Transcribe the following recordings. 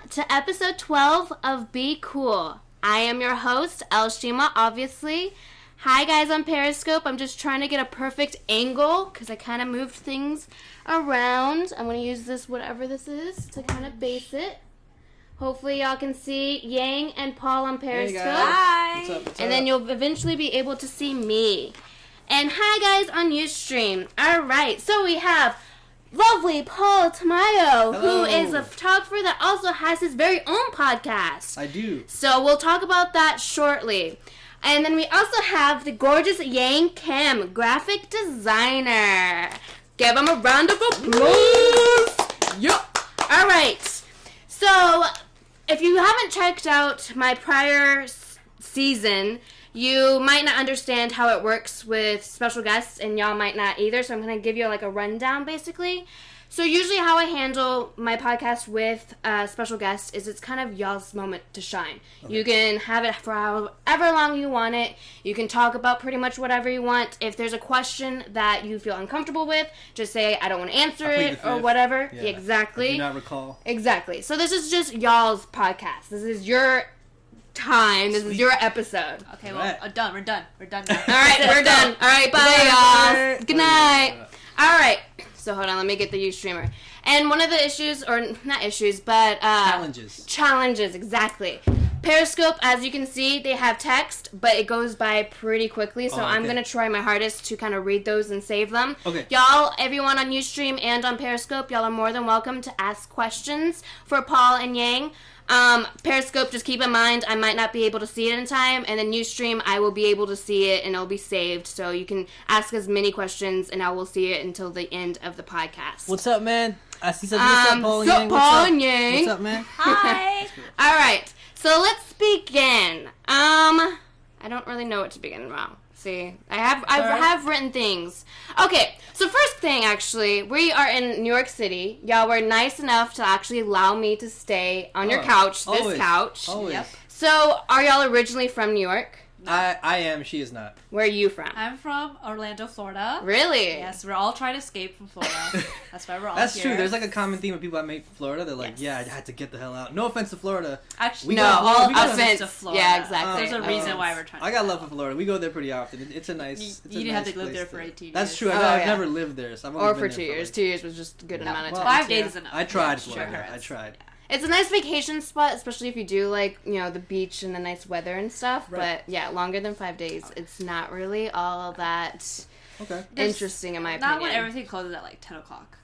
to episode 12 of Be Cool. I am your host, l.Shima, obviously. Hi guys on Periscope. I'm just trying to get a perfect angle because I kind of moved things around. I'm going to use this, whatever this is, to kind of base it. Hopefully y'all can see Yang and Paul on Periscope. Hey guys. Hi. What's up? And then you'll eventually be able to see me. And hi guys on Ustream. Alright, so we have lovely Paul Tamayo, who is a photographer that also has his very own podcast. I do. So we'll talk about that shortly. And then we also have the gorgeous Yang Kim, graphic designer. Give him a round of applause. Yup. All right. So if you haven't checked out my prior season, you might not understand how it works with special guests, and y'all might not either, so I'm going to give you like a rundown, basically. So usually how I handle my podcast with special guests is it's kind of y'all's moment to shine. Okay. You can have it for however long you want it. You can talk about pretty much whatever you want. If there's a question that you feel uncomfortable with, just say, I don't want to answer it, or whatever. Yeah. Exactly. I do not recall. Exactly. So this is just y'all's podcast. This is your time. This is your episode. Okay, well, we're done. We're done now. All right, we're done. All right, bye, y'all. Good night. All right. So hold on, let me get the Ustreamer. And one of the issues, or not issues, but challenges, exactly. Periscope, as you can see, they have text, but it goes by pretty quickly. So I'm gonna try my hardest to kind of read those and save them. Okay. Y'all, everyone on Ustream and on Periscope, y'all are more than welcome to ask questions for Paul and Yang. Periscope, just keep in mind, I might not be able to see it in time, and then Ustream, I will be able to see it, and it'll be saved, so you can ask as many questions, and I will see it until the end of the podcast. What's up, man? I see something. What's up, Paul and Yang? Paul and Yang? What's up, man? Hi. Alright, so let's begin. I don't really know what to begin about. See, I have written things. Okay, so first thing, actually, we are in New York City. Y'all were nice enough to actually allow me to stay on your couch, this couch. Always. Yep. So, are y'all originally from New York? No. I am. She is not. Where are you from? I'm from Orlando, Florida. Really? Yes, we're all trying to escape from Florida. That's why we're all That's here. true. There's like a common theme of people I make from Florida. They're like, I had to get the hell out. No offense to Florida. Actually, all offense to Florida. Yeah, exactly. There's a reason why we're trying to I got love for Florida. We go there pretty often. It's a nice You didn't have to live there for 18 years. That's true. I've never lived there. So I've only or been for there 2 years. Like, 2 years was just a good amount of time. 5 days is enough. I tried Florida. I tried. It's a nice vacation spot, especially if you do like, the beach and the nice weather and stuff. Right. But yeah, longer than 5 days, it's not really all that interesting in my opinion. Not when everything closes at like 10 o'clock.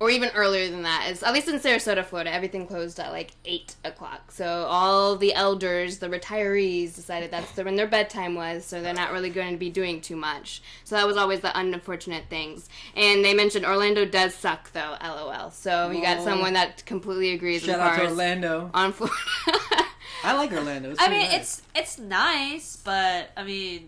Or even earlier than that. At least in Sarasota, Florida, everything closed at like 8 o'clock. So all the elders, the retirees, decided that's when their bedtime was, so they're not really going to be doing too much. So that was always the unfortunate things. And they mentioned Orlando does suck, though, LOL. So you got someone that completely agrees. Shout out to Orlando. On Florida. I like Orlando. It's nice, but, it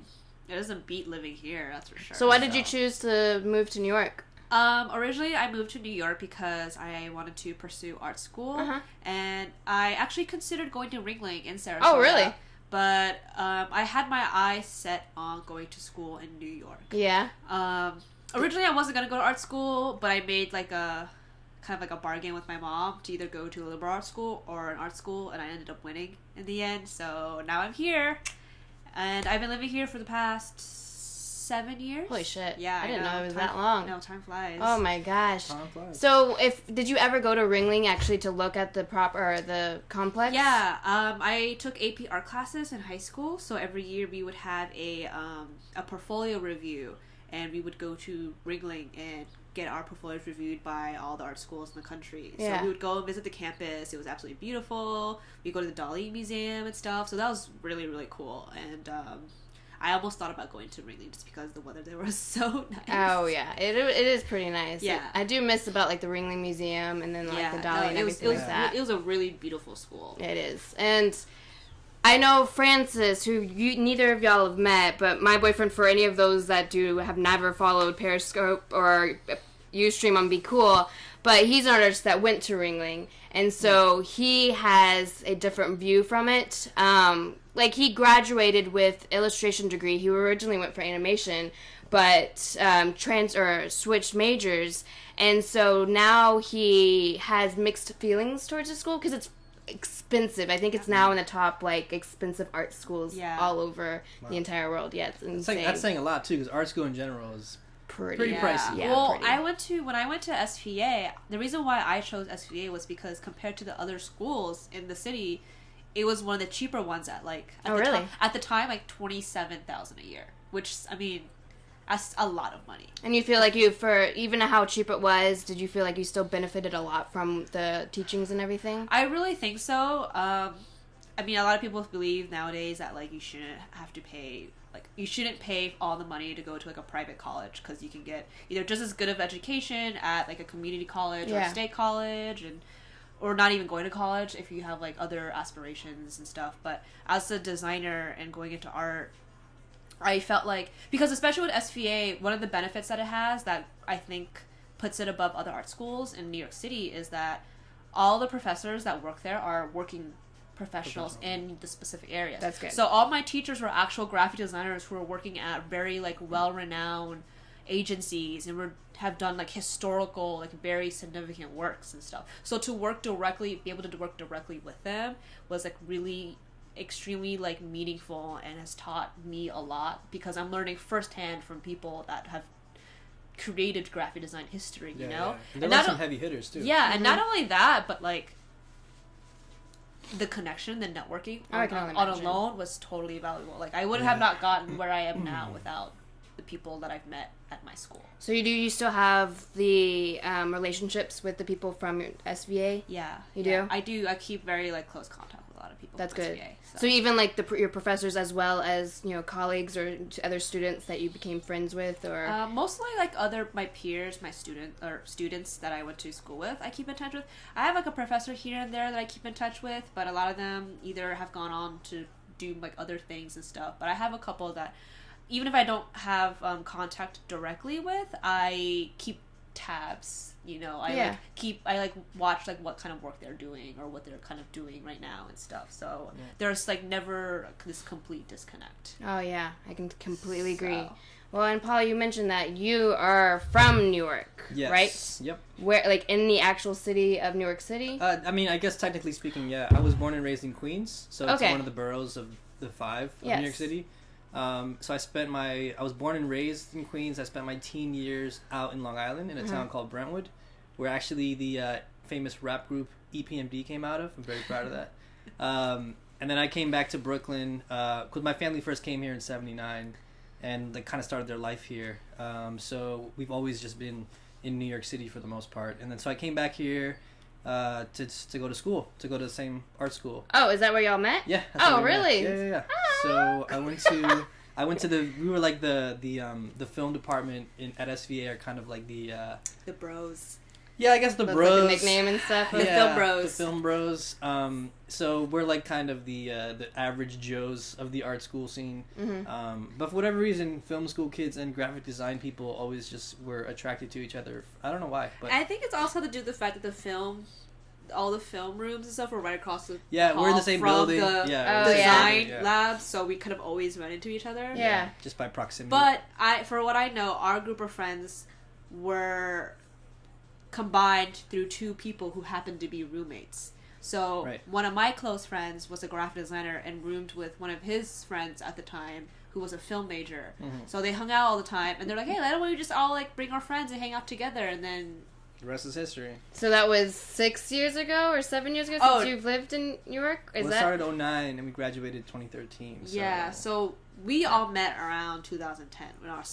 doesn't beat living here, that's for sure. So why did you choose to move to New York? Originally I moved to New York because I wanted to pursue art school, and I actually considered going to Ringling in Sarasota. Oh, really? But I had my eyes set on going to school in New York. Yeah. Originally I wasn't going to go to art school, but I made like a kind of like a bargain with my mom to either go to a liberal arts school or an art school, and I ended up winning in the end. So now I'm here, and I've been living here for the past 7 years. Holy shit. Yeah, I didn't know it was that long. No, time flies. Oh my gosh. Time flies. So did you ever go to Ringling actually to look at the the complex? Yeah, I took AP art classes in high school, so every year we would have a portfolio review, and we would go to Ringling and get our portfolios reviewed by all the art schools in the country. Yeah. So we would go and visit the campus. It was absolutely beautiful. We go to the Dali Museum and stuff, so that was really, really cool. And I almost thought about going to Ringling just because the weather there was so nice. Oh, yeah. It is pretty nice. Yeah. I do miss about, like, the Ringling Museum and then, like, the Dali and everything like that. It was a really beautiful school. It is. And I know Francis, who neither of y'all have met, but my boyfriend, for any of those that have never followed Periscope or Ustream on Be Cool, but he's an artist that went to Ringling, and so he has a different view from it. Like, he graduated with illustration degree. He originally went for animation, but switched majors, and so now he has mixed feelings towards the school because it's expensive. I think it's now in the top like expensive art schools all over the entire world. Yeah, it's insane. That's saying a lot too, because art school in general is pretty yeah. pricey. Yeah, well, pretty. when I went to SVA, the reason why I chose SVA was because compared to the other schools in the city, it was one of the cheaper ones at like at the time like $27,000 a year, which I mean, that's a lot of money. And you feel like for even how cheap it was, did you feel like you still benefited a lot from the teachings and everything? I really think so. I mean, a lot of people believe nowadays that like you shouldn't have to pay. Like, you shouldn't pay all the money to go to, like, a private college because you can get either just as good of education at, like, a community college or a state college or not even going to college if you have, like, other aspirations and stuff. But as a designer and going into art, I felt like... Because especially with SVA, one of the benefits that it has that I think puts it above other art schools in New York City is that all the professors that work there are working professionals in the specific area. That's good. So all my teachers were actual graphic designers who were working at very like well-renowned agencies and have done like historical, like very significant works and stuff. So to be able to work directly with them was like really extremely like meaningful and has taught me a lot because I'm learning firsthand from people that have created graphic design history, you know? Yeah. And there were some heavy hitters too. Yeah, and not only that, but like the connection, the networking on alone was totally valuable. Like I would have not gotten where I am now without the people that I've met at my school. So you still have the relationships with the people from your SVA? Yeah. You do? I do. I keep very like close contact with a lot of people. That's from good. SVA, so your professors as well as, you know, colleagues or other students that you became friends with, or mostly like my peers, my students that I went to school with, I keep in touch with. I have like a professor here and there that I keep in touch with, but a lot of them either have gone on to do like other things and stuff. But I have a couple that even if I don't have contact directly with, I keep tabs. You know, I watch like what kind of work they're doing or what they're kind of doing right now and stuff. So there's like never this complete disconnect. Oh yeah, I can completely agree. Well, and Paul, you mentioned that you are from New York, right? Yep. Where, like, in the actual city of New York City? I mean, I guess technically speaking, yeah. I was born and raised in Queens, so it's one of the boroughs of the 5 of New York City. So I was born and raised in Queens. I spent my teen years out in Long Island in a town called Brentwood, where actually the famous rap group EPMD came out of. I'm very proud of that. And then I came back to Brooklyn because my family first came here in '79, and they kind of started their life here. So we've always just been in New York City for the most part. And then so I came back here to go to school, to go to the same art school. Oh, is that where y'all met? Yeah. Oh, really? Yeah. So I went to we were like the film department at SVA are kind of like the bros. Yeah, I guess the That's bros. Like a nickname and stuff. The film bros. The film bros. So we're like kind of the average Joes of the art school scene. But for whatever reason, film school kids and graphic design people always just were attracted to each other. I don't know why. But I think it's also to do with the fact that all the film rooms and stuff were right across the we're in the same building. The design labs, so we could have always run into each other. Yeah. Just by proximity. But for what I know, our group of friends were combined through 2 people who happened to be roommates. So one of my close friends was a graphic designer and roomed with one of his friends at the time who was a film major. So they hung out all the time, and they're like, hey, why don't we just all like bring our friends and hang out together? And then the rest is history. So that was 6 years ago or 7 years ago since you've lived in New York? It started 2009 and we graduated 2013. So. Yeah, so we all met around 2010 our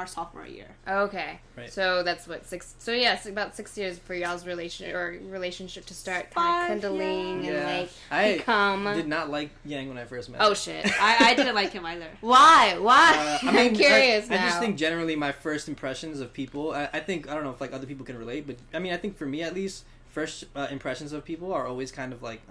sophomore year. Okay. Right. So that's what 6. So yeah, it's about 6 years for y'all's relationship to start kind of kindling and like become. I did not like Yang when I first met. Oh shit! I didn't like him either. Why? I'm curious now. I just think generally my first impressions of people. I don't know if like other people can relate, but I mean I think for me at least, first impressions of people are always kind of like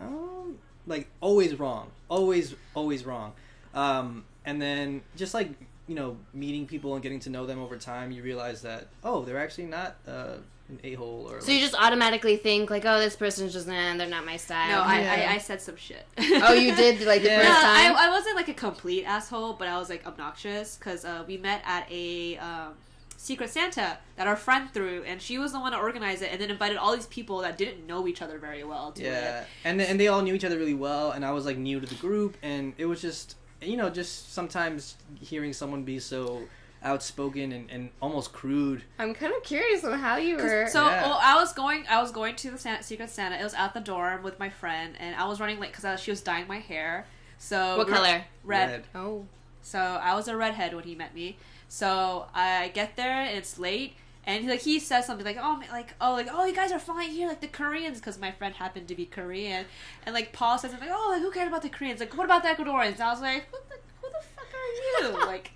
always wrong, always wrong. And then just like, you know, meeting people and getting to know them over time, you realize that, they're actually not an a-hole. Or so you just automatically think like, this person's just, they're not my style. No, I said some shit. Oh, you did like the first time? I wasn't like a complete asshole, but I was like obnoxious because we met at Secret Santa that our friend threw, and she was the one to organize it, and then invited all these people that didn't know each other very well to it. And they all knew each other really well, and I was like new to the group, and it was just, you know, just sometimes hearing someone be so outspoken and almost crude. I'm kind of curious on how you were. So I was going to the Secret Santa. It was at the dorm with my friend, and I was running late because she was dyeing my hair. So what color? Red. Oh. So I was a redhead when he met me. So I get there and it's late, and he says something like, oh, you guys are flying here like the Koreans, because my friend happened to be Korean, and like Paul says something like, oh, like, who cares about the Koreans? Like, what about the Ecuadorians? And I was like, who the fuck are you? Like.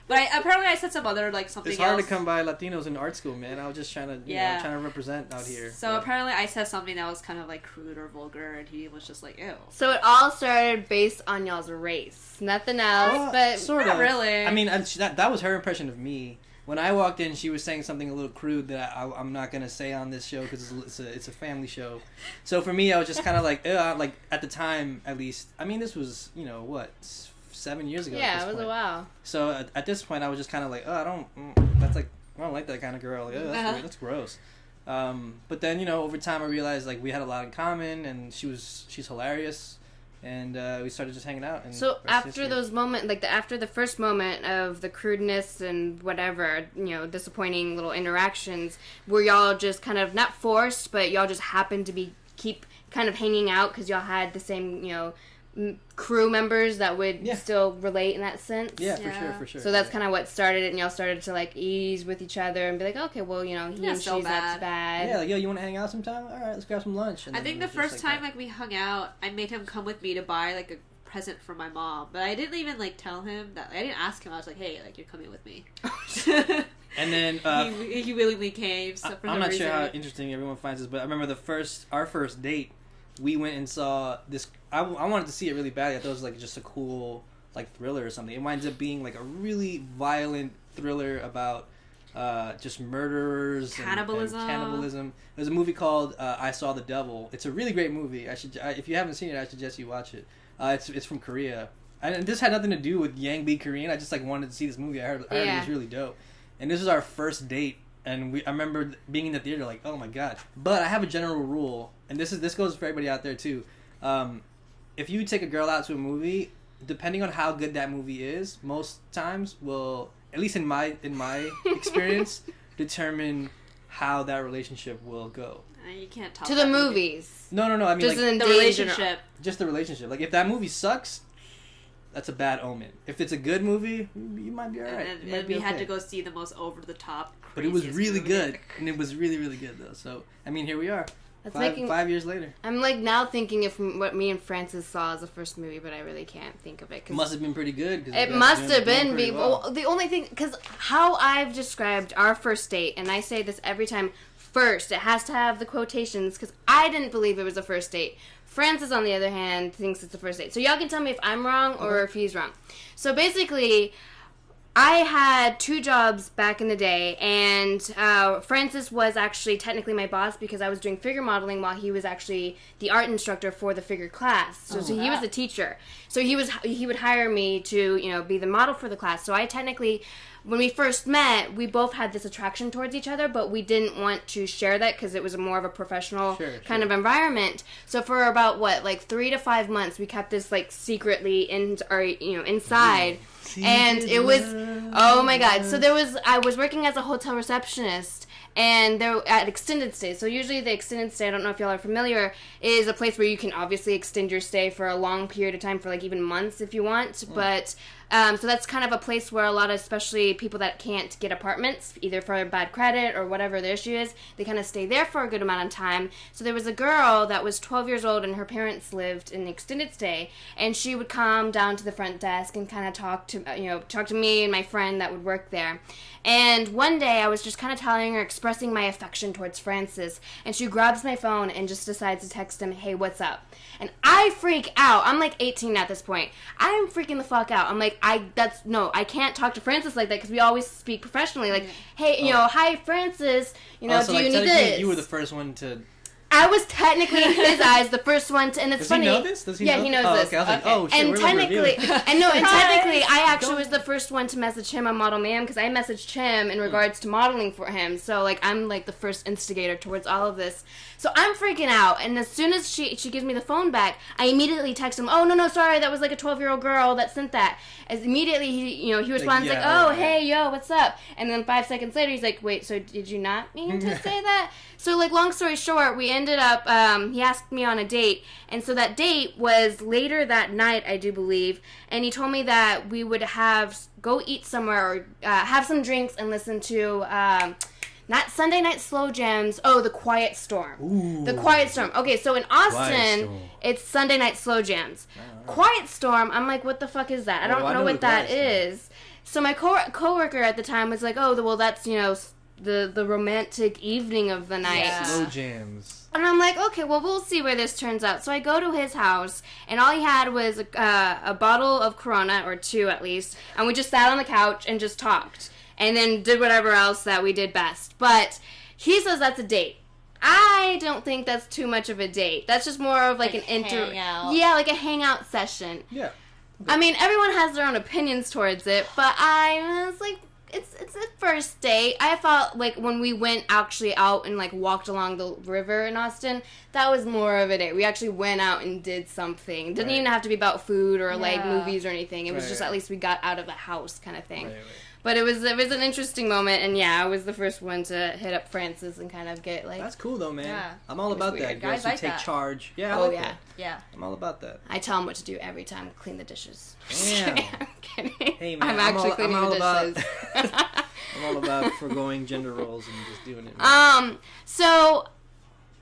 But apparently I said some other, like, something else. It's hard to come by Latinos in art school, man. I was just trying to, trying to represent out here. So apparently I said something that was kind of, like, crude or vulgar, and he was just like, ew. So it all started based on y'all's race. Nothing else, but... Sort of. Not really. I mean, that was her impression of me. When I walked in, she was saying something a little crude that I'm not going to say on this show because it's a family show. So for me, I was just kind of like, like, at the time, at least. I mean, this was, 7 years ago. Yeah, it was a while. So at this point, I was just kind of like, I don't like that kind of girl. Like, that's gross. But then, over time, I realized like we had a lot in common, and she's hilarious, and we started just hanging out. And so after those moments, like after the first moment of the crudeness and whatever, disappointing little interactions, were y'all just kind of not forced, but y'all just happened to keep kind of hanging out because y'all had the same, crew members that would still relate in that sense. Yeah, for sure. So that's kind of what started it, and y'all started to like ease with each other and be like, okay, well, he and she's not bad. Yeah, like, yo, you want to hang out sometime? All right, let's grab some lunch. And I think the first time like we hung out, I made him come with me to buy like a present for my mom, but I didn't even like tell him that. I didn't ask him. I was like, hey, like you're coming with me. And then he willingly came. So I'm not sure how interesting everyone finds this, but I remember our first date. We went and saw this. I wanted to see it really badly. I thought it was like just a cool like thriller or something. It winds up being like a really violent thriller about just murderers cannibalism. And cannibalism. There's a movie called I Saw the Devil. It's a really great movie. If you haven't seen it, I suggest you watch it. It's from Korea, and this had nothing to do with Yang being Korean. I just like wanted to see this movie. I heard it was really dope, and this was our first date. And I remember being in the theater like, oh my god. But I have a general rule, and this goes for everybody out there too. If you take a girl out to a movie, depending on how good that movie is, most times will, at least in my experience, determine how that relationship will go. You can't talk to the movies. No. I mean, just like, the relationship. Just the relationship. Like if that movie sucks, that's a bad omen. If it's a good movie, you might be alright. And we had to go see the most over the top. But it was really good, and it was really, really good though. So I mean, here we are. That's 5 years later. I'm like now thinking of what me and Francis saw as the first movie, but I really can't think of it. Cause must have been pretty good. It must have been. Well, the only thing, because how I've described our first date, and I say this every time, first, it has to have the quotations, because I didn't believe it was a first date. Francis, on the other hand, thinks it's the first date. So y'all can tell me if I'm wrong or if he's wrong. So basically, I had 2 jobs back in the day, and Francis was actually technically my boss because I was doing figure modeling while he was actually the art instructor for the figure class. So he was the teacher. So he would hire me to be the model for the class. So I technically, when we first met, we both had this attraction towards each other, but we didn't want to share that because it was more of a professional kind of environment. So for about 3 to 5 months, we kept this like secretly inside. And it was, oh my god. So I was working as a hotel receptionist, and there at extended stay. So usually the extended stay, I don't know if y'all are familiar, is a place where you can obviously extend your stay for a long period of time, for like even months if you want. But so that's kind of a place where a lot of, especially people that can't get apartments, either for bad credit or whatever the issue is, they kind of stay there for a good amount of time. So there was a girl that was 12 years old, and her parents lived in the extended stay, and she would come down to the front desk and kind of talk to me and my friend that would work there. And one day I was just kind of telling her, expressing my affection towards Francis, and she grabs my phone and just decides to text him, hey, what's up? And I freak out. I'm like 18 at this point. I'm freaking the fuck out. I'm like, I can't talk to Francis like that because we always speak professionally. Like, hey, hi Francis, do you need this? You were the first one to... I was technically in his eyes the first one to, and it's funny. Does he know this? He knows this. Okay. I was like, oh shit, and technically, I actually was the first one to message him on Model Man because I messaged him in regards to modeling for him. So, like, I'm, like, the first instigator towards all of this. So I'm freaking out. And as soon as she gives me the phone back, I immediately text him, oh, no, sorry, that was, like, a 12-year-old girl that sent that. As immediately, he responds, hey, yo, what's up? And then 5 seconds later, he's like, wait, so did you not mean to say that? So, like, long story short, we ended up, he asked me on a date. And so that date was later that night, I do believe. And he told me that we would go eat somewhere or have some drinks and listen to not Sunday Night Slow Jams. Oh, The Quiet Storm. Ooh. The Quiet Storm. Okay, so in Austin, it's Sunday Night Slow Jams. Quiet Storm, I'm like, what the fuck is that? I don't know what that is. So my coworker at the time was like, oh, well, that's, the romantic evening of the night. Yeah. Slow Jams. And I'm like, okay, well, we'll see where this turns out. So I go to his house, and all he had was a bottle of Corona, or 2 at least, and we just sat on the couch and just talked, and then did whatever else that we did best. But he says that's a date. I don't think that's too much of a date. That's just more of like an hangout. Yeah, like a hangout session. Yeah. I mean, everyone has their own opinions towards it, but I was like, it's a first date. I felt like when we went actually out and like walked along the river in Austin, that was more of a date. We actually went out and did something. It didn't even have to be about food or like movies or anything. It was just at least we got out of the house kind of thing. Right. But it was an interesting moment, and I was the first one to hit up Francis and kind of get like. That's cool though, man. Yeah. I'm all about that. Guys who take charge. Yeah. That. Yeah. I'm all about that. I tell him what to do every time. Clean the dishes. Damn. I'm kidding. Hey man, I'm actually cleaning the dishes. I'm all about foregoing gender roles and just doing it. So,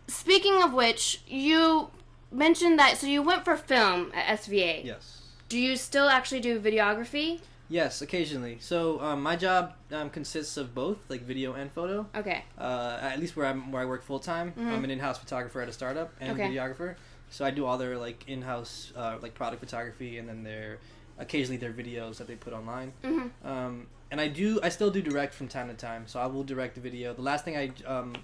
speaking of which, you mentioned that. So you went for film at SVA. Yes. Do you still actually do videography? Yes, occasionally. So my job consists of both, like video and photo. Okay. At least where I work full time, I'm an in-house photographer at a startup and videographer. So I do all their like in-house like product photography, and then occasionally their videos that they put online. And I still do direct from time to time. So I will direct a video. The last thing I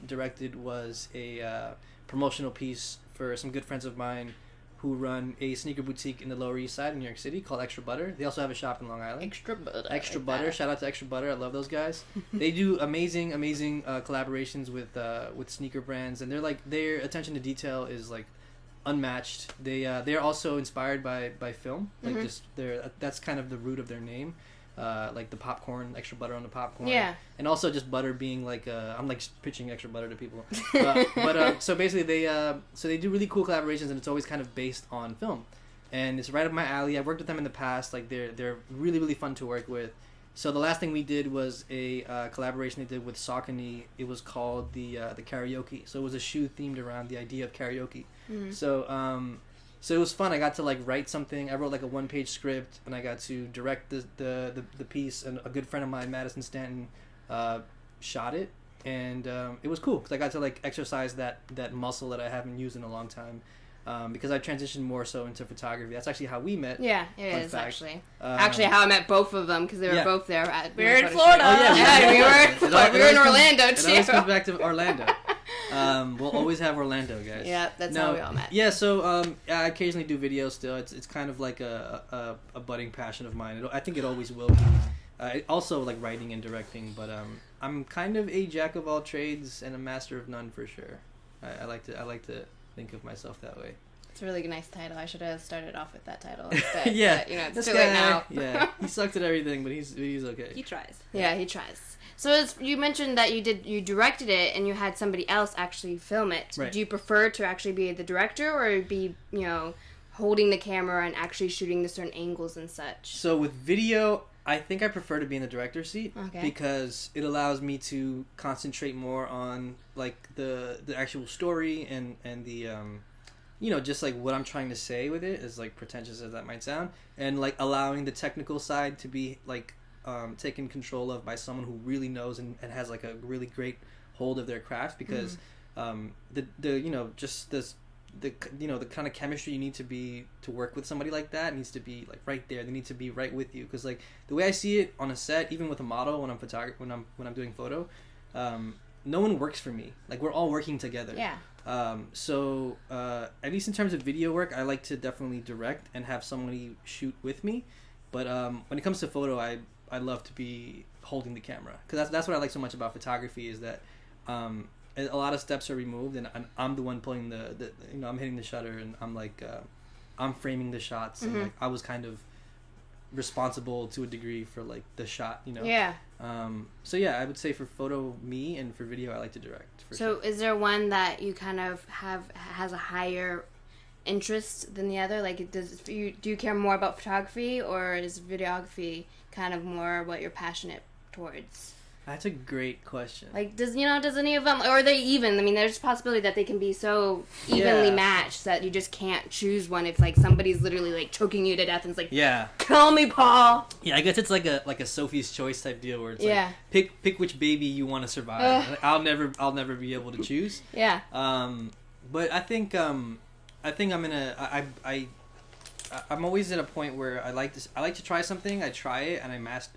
directed was a promotional piece for some good friends of mine who run a sneaker boutique in the Lower East Side in New York City called Extra Butter. They also have a shop in Long Island. Extra Butter. Shout out to Extra Butter. I love those guys. They do amazing collaborations with sneaker brands, and their attention to detail is like unmatched. They're also inspired by film. Like that's kind of the root of their name. Like the popcorn, extra butter on the popcorn. Yeah. And also just butter being like, I'm like pitching extra butter to people. But so basically they do really cool collaborations, and it's always kind of based on film. And it's right up my alley. I've worked with them in the past. Like they're really, really fun to work with. So the last thing we did was a collaboration they did with Saucony. It was called the karaoke. So it was a shoe themed around the idea of karaoke. So it was fun. I got to like write something. I wrote like a 1-page script, and I got to direct the piece. And a good friend of mine, Madison Stanton, shot it, and it was cool because I got to like exercise that muscle that I haven't used in a long time. Because I transitioned more so into photography. That's actually how we met. Yeah, it is actually. Actually, how I met both of them because they were both there. We were in Florida. Oh yeah, we were in Orlando too. It always comes back to Orlando. We'll always have Orlando, guys. Yeah, that's how we all met. Yeah, so I occasionally do videos still. It's kind of like a budding passion of mine. I think it always will be. Also like writing and directing, but I'm kind of a jack of all trades and a master of none for sure. I like to think of myself that way. It's a really nice title. I should have started off with that title instead. Yeah, but, it's too late now. Yeah, he sucks at everything, but he's okay. He tries. Yeah, he tries. So you mentioned that you directed it and you had somebody else actually film it. Right. Do you prefer to actually be the director or be holding the camera and actually shooting the certain angles and such? So with video, I think I prefer to be in the director's seat because it allows me to concentrate more on like the actual story and the just like what I'm trying to say with it, as like pretentious as that might sound, and like allowing the technical side to be like taken control of by someone who really knows and has like a really great hold of their craft, because the kind of chemistry you need to work with somebody like that needs to be like right there. They need to be right with you, because like the way I see it on a set, even with a model when I'm doing photo, no one works for me. Like we're all working together. Yeah. So at least in terms of video work, I like to definitely direct and have somebody shoot with me. But when it comes to photo, I love to be holding the camera, because that's what I like so much about photography, is that a lot of steps are removed, and I'm the one pulling the I'm hitting the shutter, and I'm like I'm framing the shots, and like I was kind of responsible to a degree for like the shot, Yeah. So yeah, I would say for photo, me, and for video, I like to direct. So is there one that you kind of has a higher interest than the other? Like, do you care more about photography, or is videography kind of more what you're passionate towards? That's a great question. Like, does any of them, or are they even? I mean, there's a possibility that they can be so evenly matched that you just can't choose one. It's like somebody's literally like choking you to death, and it's like, kill me, Paul. Yeah, I guess it's like a Sophie's Choice type deal, where it's like pick which baby you want to survive. Like, I'll never be able to choose. Yeah. But I think I'm always at a point where I like to try something. I try it and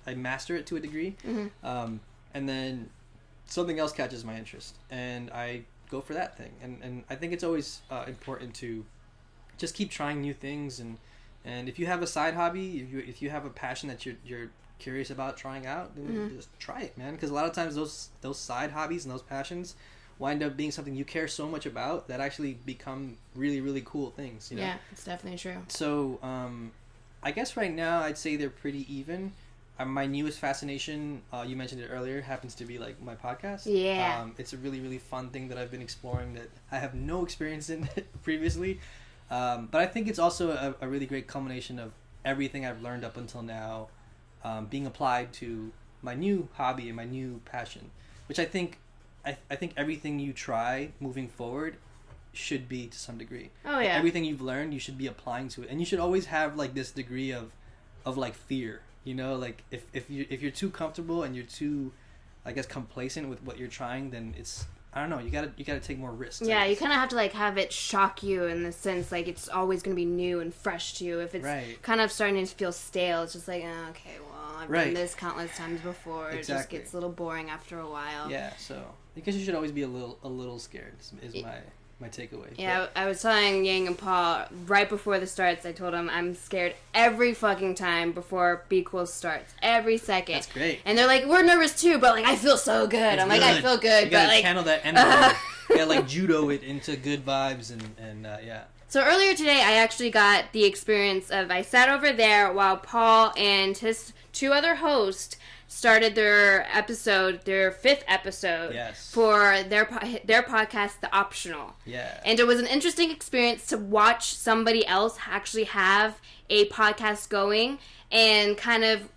I master it to a degree. And then something else catches my interest, and I go for that thing. And I think it's always important to just keep trying new things. And if you have a side hobby, if you have a passion that you're curious about trying out, then just try it, man. Because a lot of times those side hobbies and those passions wind up being something you care so much about that actually become really, really cool things. Yeah, it's definitely true. So I guess right now I'd say they're pretty even. My newest fascination, you mentioned it earlier, happens to be like my podcast. Yeah. It's a really, really fun thing that I've been exploring that I have no experience in previously. But I think it's also a really great culmination of everything I've learned up until now being applied to my new hobby and my new passion, which I think everything you try moving forward should be to some degree. Oh yeah. Everything you've learned, you should be applying to it, and you should always have like this degree of like fear. Like if you're too comfortable and you're too, I guess, complacent with what you're trying, then it's, I don't know, you gotta take more risks. Yeah, you kind of have to like have it shock you in the sense like it's always gonna be new and fresh to you. If it's kind of starting to feel stale, it's just like, oh, okay, well, I've done this countless times before. Exactly. It just gets a little boring after a while. Yeah, so I guess you should always be a little scared. Is my takeaway. Yeah, I was telling Yang and Paul right before the starts. I told them I'm scared every fucking time before Be Cool starts. Every second. That's great. And they're like, we're nervous too, but like I feel so good. It's I'm like, I feel good. You gotta but, like, channel that energy. You gotta like judo it into good vibes and yeah. So earlier today, I actually got the experience of I sat over there while Paul and his two other hosts started their 5th episode for their podcast, The Optional. Yeah. And it was an interesting experience to watch somebody else actually have a podcast going and kind of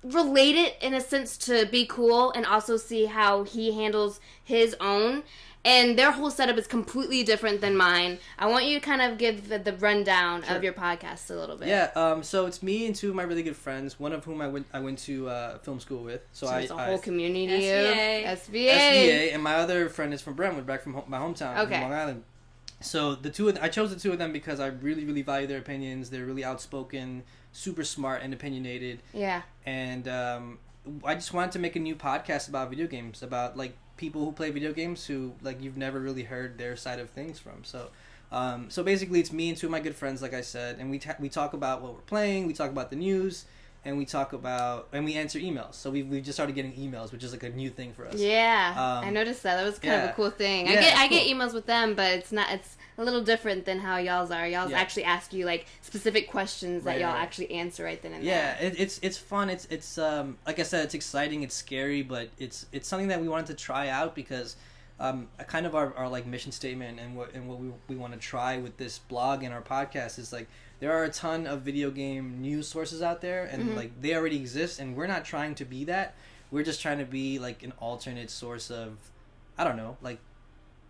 relate it in a sense to Be Cool, and also see how he handles his own. And their whole setup is completely different than mine. I want you to kind of give the rundown of your podcast a little bit. Yeah, so it's me and two of my really good friends, one of whom I went to film school with. So it's a whole community SVA, and my other friend is from Brentwood, back from my hometown in Long Island. So I chose the two of them because I really, really value their opinions. They're really outspoken, super smart, and opinionated. Yeah. And I just wanted to make a new podcast about video games, about like people who play video games who like you've never really heard their side of things from. So basically it's me and two of my good friends, like I said, and we talk about what we're playing, we talk about the news, and we answer emails. So we've just started getting emails, which is like a new thing for us. Yeah, I noticed that. That was kind of a cool thing. Yeah, I get emails with them, but it's a little different than how y'all's are. Y'all's actually ask you like specific questions that y'all actually answer right then and there. Yeah, it's fun. It's like I said, it's exciting, it's scary, but it's something that we wanted to try out because kind of our like mission statement and what we want to try with this blog and our podcast is like there are a ton of video game news sources out there, and like they already exist, and we're not trying to be that. We're just trying to be like an alternate source of, I don't know, like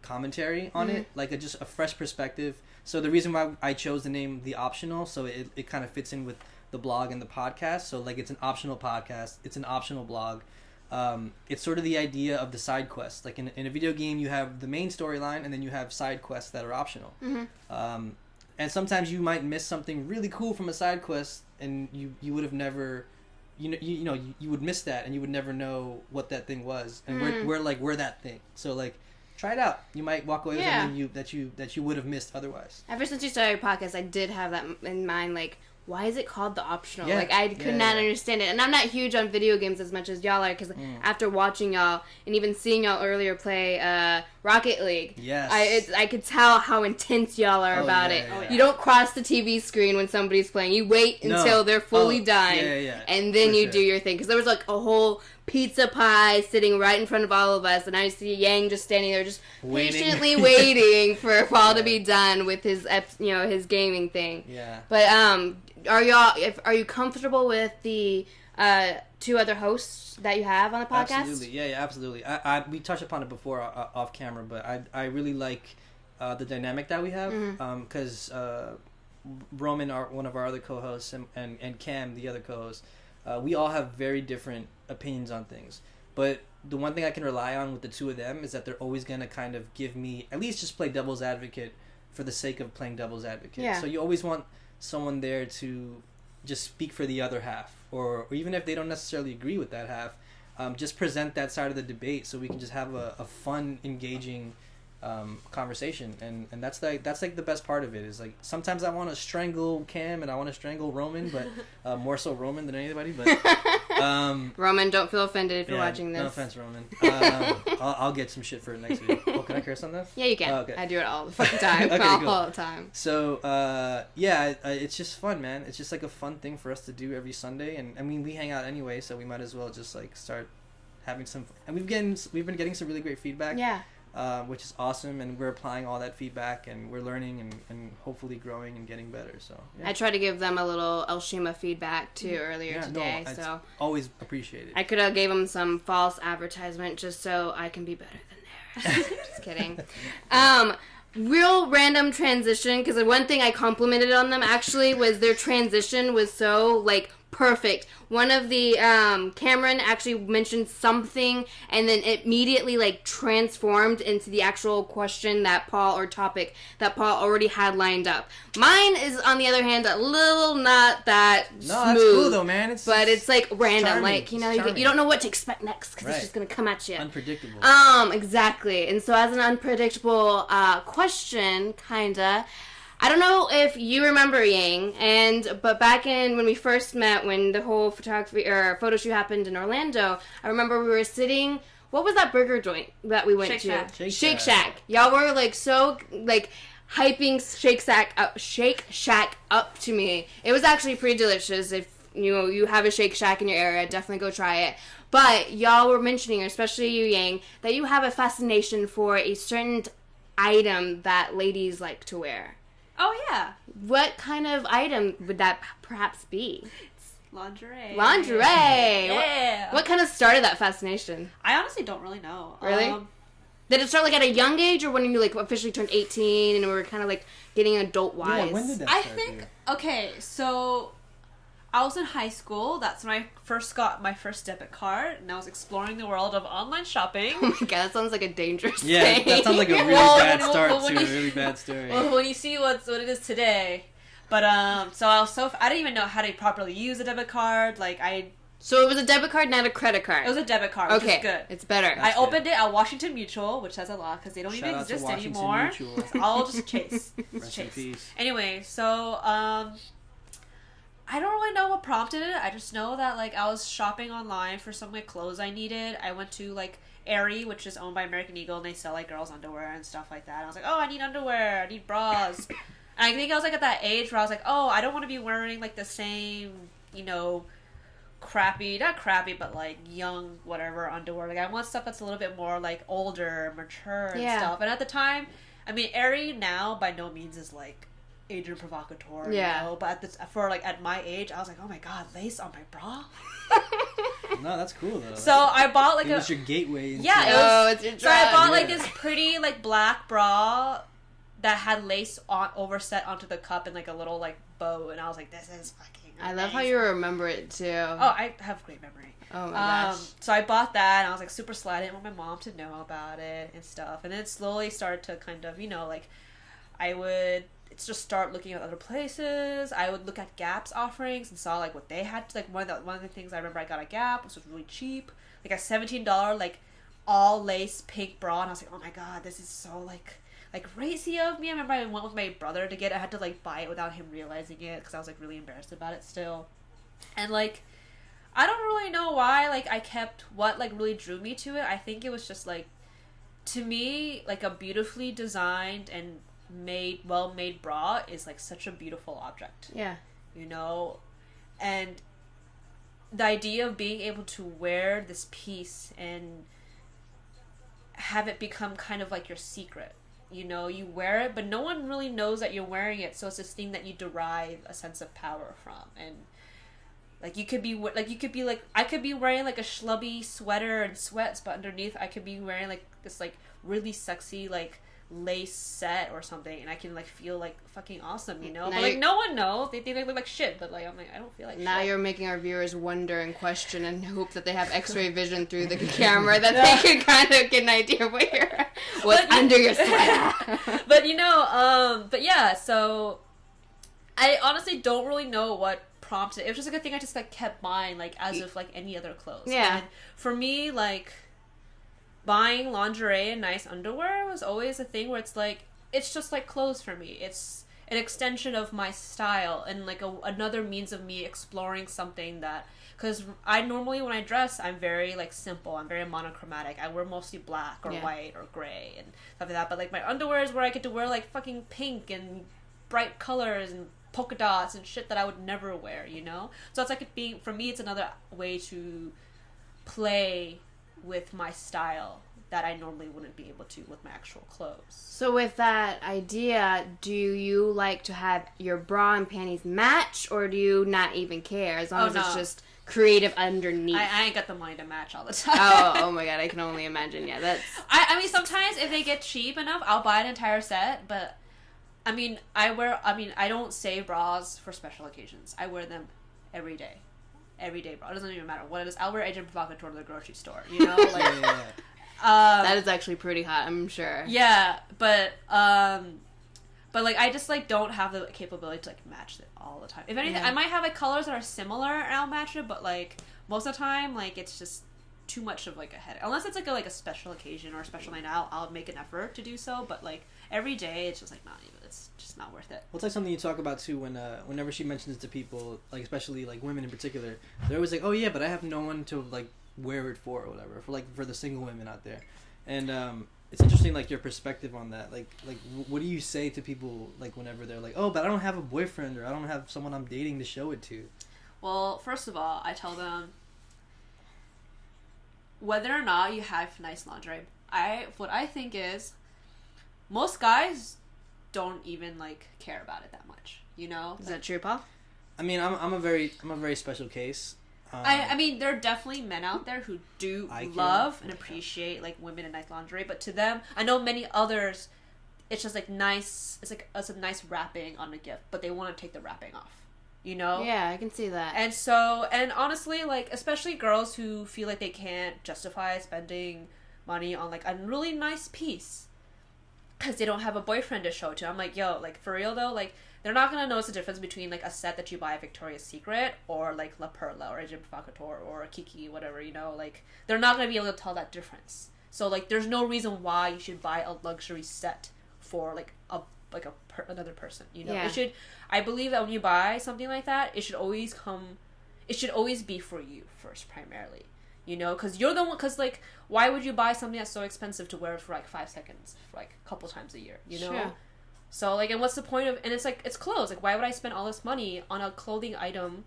commentary on it, like just a fresh perspective. So the reason why I chose the name The Optional, so it kind of fits in with the blog and the podcast. So like it's an optional podcast, it's an optional blog. It's sort of the idea of the side quests. Like in a video game, you have the main storyline, and then you have side quests that are optional. And sometimes you might miss something really cool from a side quest, and you would have never, you would miss that, and you would never know what that thing was. And we're that thing. So like, try it out. You might walk away with something that you would have missed otherwise. Ever since you started your podcast, I did have that in mind. Like, why is it called the optional? Like, I could not understand it. And I'm not huge on video games as much as y'all are, because after watching y'all and even seeing y'all earlier play Rocket League, I could tell how intense y'all are about it. Yeah. You don't cross the TV screen when somebody's playing. You wait until they're fully done, and then you do your thing. Because there was like a whole pizza pie sitting right in front of all of us, and I see Yang just standing there, just patiently waiting for Paul to be done with his, his gaming thing. Yeah. But are you comfortable with the 2 other hosts that you have on the podcast? Absolutely, yeah, absolutely. We touched upon it before off camera, but I really like the dynamic that we have, because Roman, one of our other co-hosts, and Cam, the other co-host, we all have very different opinions on things. But the one thing I can rely on with the 2 of them is that they're always going to kind of give me, at least just play devil's advocate for the sake of playing devil's advocate. Yeah. So you always want someone there to just speak for the other half, or even if they don't necessarily agree with that half, just present that side of the debate so we can just have a fun, engaging conversation, and that's like the best part of it. Is like sometimes I want to strangle Cam and I want to strangle Roman, but more so Roman than anybody. But Roman, don't feel offended if you're watching this. No offense, Roman. I'll get some shit for it next week. Oh, can I curse on this? Yeah, you can. Oh, okay. I do it all the fucking time. Okay, all the time. So it's just fun, man. It's just like a fun thing for us to do every Sunday, and I mean we hang out anyway, so we might as well just like start having some fun. And we've been getting some really great feedback. Yeah. Which is awesome, and we're applying all that feedback, and we're learning and hopefully growing and getting better. So I tried to give them a little l.Shima feedback too earlier today. No, so always appreciated. I could have gave them some false advertisement just so I can be better than theirs. Just kidding. Real random transition, because the one thing I complimented on them actually was their transition was so like perfect. One of the Cameron actually mentioned something, and then it immediately like transformed into the actual question that Paul, or topic that Paul already had lined up. Mine is, on the other hand, a little not that smooth. No, that's cool though, man. It's like random, charming. Like you don't know what to expect next because it's just gonna come at you. Unpredictable. Exactly. And so as an unpredictable question, kinda. I don't know if you remember Yang, but back when we first met, when the whole photography or photo shoot happened in Orlando, I remember we were sitting. What was that burger joint that we went to? Shake Shack. Y'all were like so like hyping Shake Shack up to me. It was actually pretty delicious. If you have a Shake Shack in your area, definitely go try it. But y'all were mentioning, especially you, Yang, that you have a fascination for a certain item that ladies like to wear. Oh, yeah. What kind of item would that perhaps be? It's lingerie. Yeah. What kind of started that fascination? I honestly don't really know. Really? Did it start like at a young age, or when you like officially turned 18 and we were kind of like getting adult-wise? Yeah, when did that start? I think, okay, so I was in high school. That's when I first got my first debit card, and I was exploring the world of online shopping. Oh my god, that sounds like a dangerous thing. Yeah, that sounds like a really bad start to a really bad story. Well, when you see what it is today. But, so I didn't even know how to properly use a debit card. So it was a debit card, not a credit card? It was a debit card, which is good. It's better. I opened it at Washington Mutual, which says a lot, because they don't even exist anymore. It's all just Chase. Rest in peace. Anyway, so, I don't really know what prompted it. I just know that, like, I was shopping online for some, like, clothes I needed. I went to, like, Aerie, which is owned by American Eagle, and they sell, like, girls' underwear and stuff like that. And I was like, oh, I need underwear. I need bras. And I think I was, like, at that age where I was like, oh, I don't want to be wearing, like, the same, not crappy, but, like, young, whatever, underwear. Like, I want stuff that's a little bit more, like, older, mature and stuff. And at the time, I mean, Aerie now by no means is, like, agent provocateur, but at my age, I was like, oh my god, lace on my bra. No, that's cool though. So I bought like it was your gateway. It's your drug. So I bought like this pretty like black bra that had lace overset onto the cup and like a little like bow, and I was like, this is fucking amazing. I love how you remember it too. Oh, I have great memory. Oh my gosh. So I bought that, and I was like super sly. I didn't want my mom to know about it and stuff, and then it slowly started to kind of like I would just start looking at other places. I would look at Gap's offerings and saw like what they had. Like one of the things I remember I got at Gap, which was really cheap, like a $17 like all lace pink bra, and I was like, oh my god, this is so like like racy of me. I remember I went with my brother to get it. I had to like buy it without him realizing it because I was like really embarrassed about it still. And like I don't really know why like I kept what like really drew me to it. I think it was just like, to me, like a beautifully designed and well made bra is like such a beautiful object. Yeah. You know? And the idea of being able to wear this piece and have it become kind of like your secret. You know, you wear it, but no one really knows that you're wearing it, so it's this thing that you derive a sense of power from. And like I could be wearing like a schlubby sweater and sweats, but underneath I could be wearing like this like really sexy like lace set or something, and I can like feel like fucking awesome, you know. But like no one knows. They think I look like shit, but like I'm like I don't feel like now shit. You're making our viewers wonder and question and hope that they have X-ray vision through the camera that they can kind of get an idea of what's under your sweater. But you know, but yeah. So I honestly don't really know what prompted it. It was just like a thing I just like kept buying like as if like any other clothes. Yeah. And for me, like buying lingerie and nice underwear was always a thing where it's like it's just like clothes for me. It's an extension of my style and like another means of me exploring something that, because I normally when I dress I'm very like simple, I'm very monochromatic. I wear mostly black or white or gray and stuff like that, but like my underwear is where I get to wear like fucking pink and bright colors and polka dots and shit that I would never wear, you know? So it's like it being, for me, it's another way to play with my style that I normally wouldn't be able to with my actual clothes. So with that idea, do you like to have your bra and panties match, or do you not even care as long as it's just creative underneath? I ain't got the money to match all the time. Oh my god, I can only imagine. Yeah, that's... I mean, sometimes if they get cheap enough, I'll buy an entire set, but I don't save bras for special occasions. I wear them every day. Every day, bra. It doesn't even matter what it is. I'll wear Agent Provocateur to the grocery store, you know? Like, that is actually pretty hot, I'm sure. Yeah, but like, I just, like, don't have the capability to, like, match it all the time. If anything, I might have, like, colors that are similar and I'll match it, but, like, most of the time, like, it's just too much of, like, a headache. Unless it's, like, a special occasion or a special night out, I'll make an effort to do so, but, like, every day, it's just, like, not even, it's just not worth it. Well, it's like something you talk about, too, whenever she mentions it to people, like, especially, like, women in particular, they're always like, oh, yeah, but I have no one to, like, wear it for or whatever, for the single women out there. And, it's interesting, like, your perspective on that. Like, what do you say to people, like, whenever they're like, oh, but I don't have a boyfriend or I don't have someone I'm dating to show it to? Well, first of all, I tell them, whether or not you have nice lingerie, what I think is, most guys don't even like care about it that much, you know? Is that true, Paul? I mean, I'm a very special case. I mean, there are definitely men out there who do love and appreciate like women in nice lingerie, but to them, I know many others, it's just like nice. It's like a nice wrapping on a gift, but they want to take the wrapping off. You know? Yeah, I can see that. And honestly, like, especially girls who feel like they can't justify spending money on, like, a really nice piece because they don't have a boyfriend to show to. I'm like, yo, like, for real, though, like, they're not going to notice the difference between, like, a set that you buy at Victoria's Secret or, like, La Perla or Agent Provocateur or Kiki, whatever, you know? Like, they're not going to be able to tell that difference. So, like, there's no reason why you should buy a luxury set for, like, another person, you know? Yeah. I believe that when you buy something like that, it should always be for you first, primarily, you know? Because you're the one, because, like, why would you buy something that's so expensive to wear for, like, 5 seconds, for, like, a couple times a year, you know? Sure. So, like, and what's the point of, and it's, like, it's clothes, like, why would I spend all this money on a clothing item?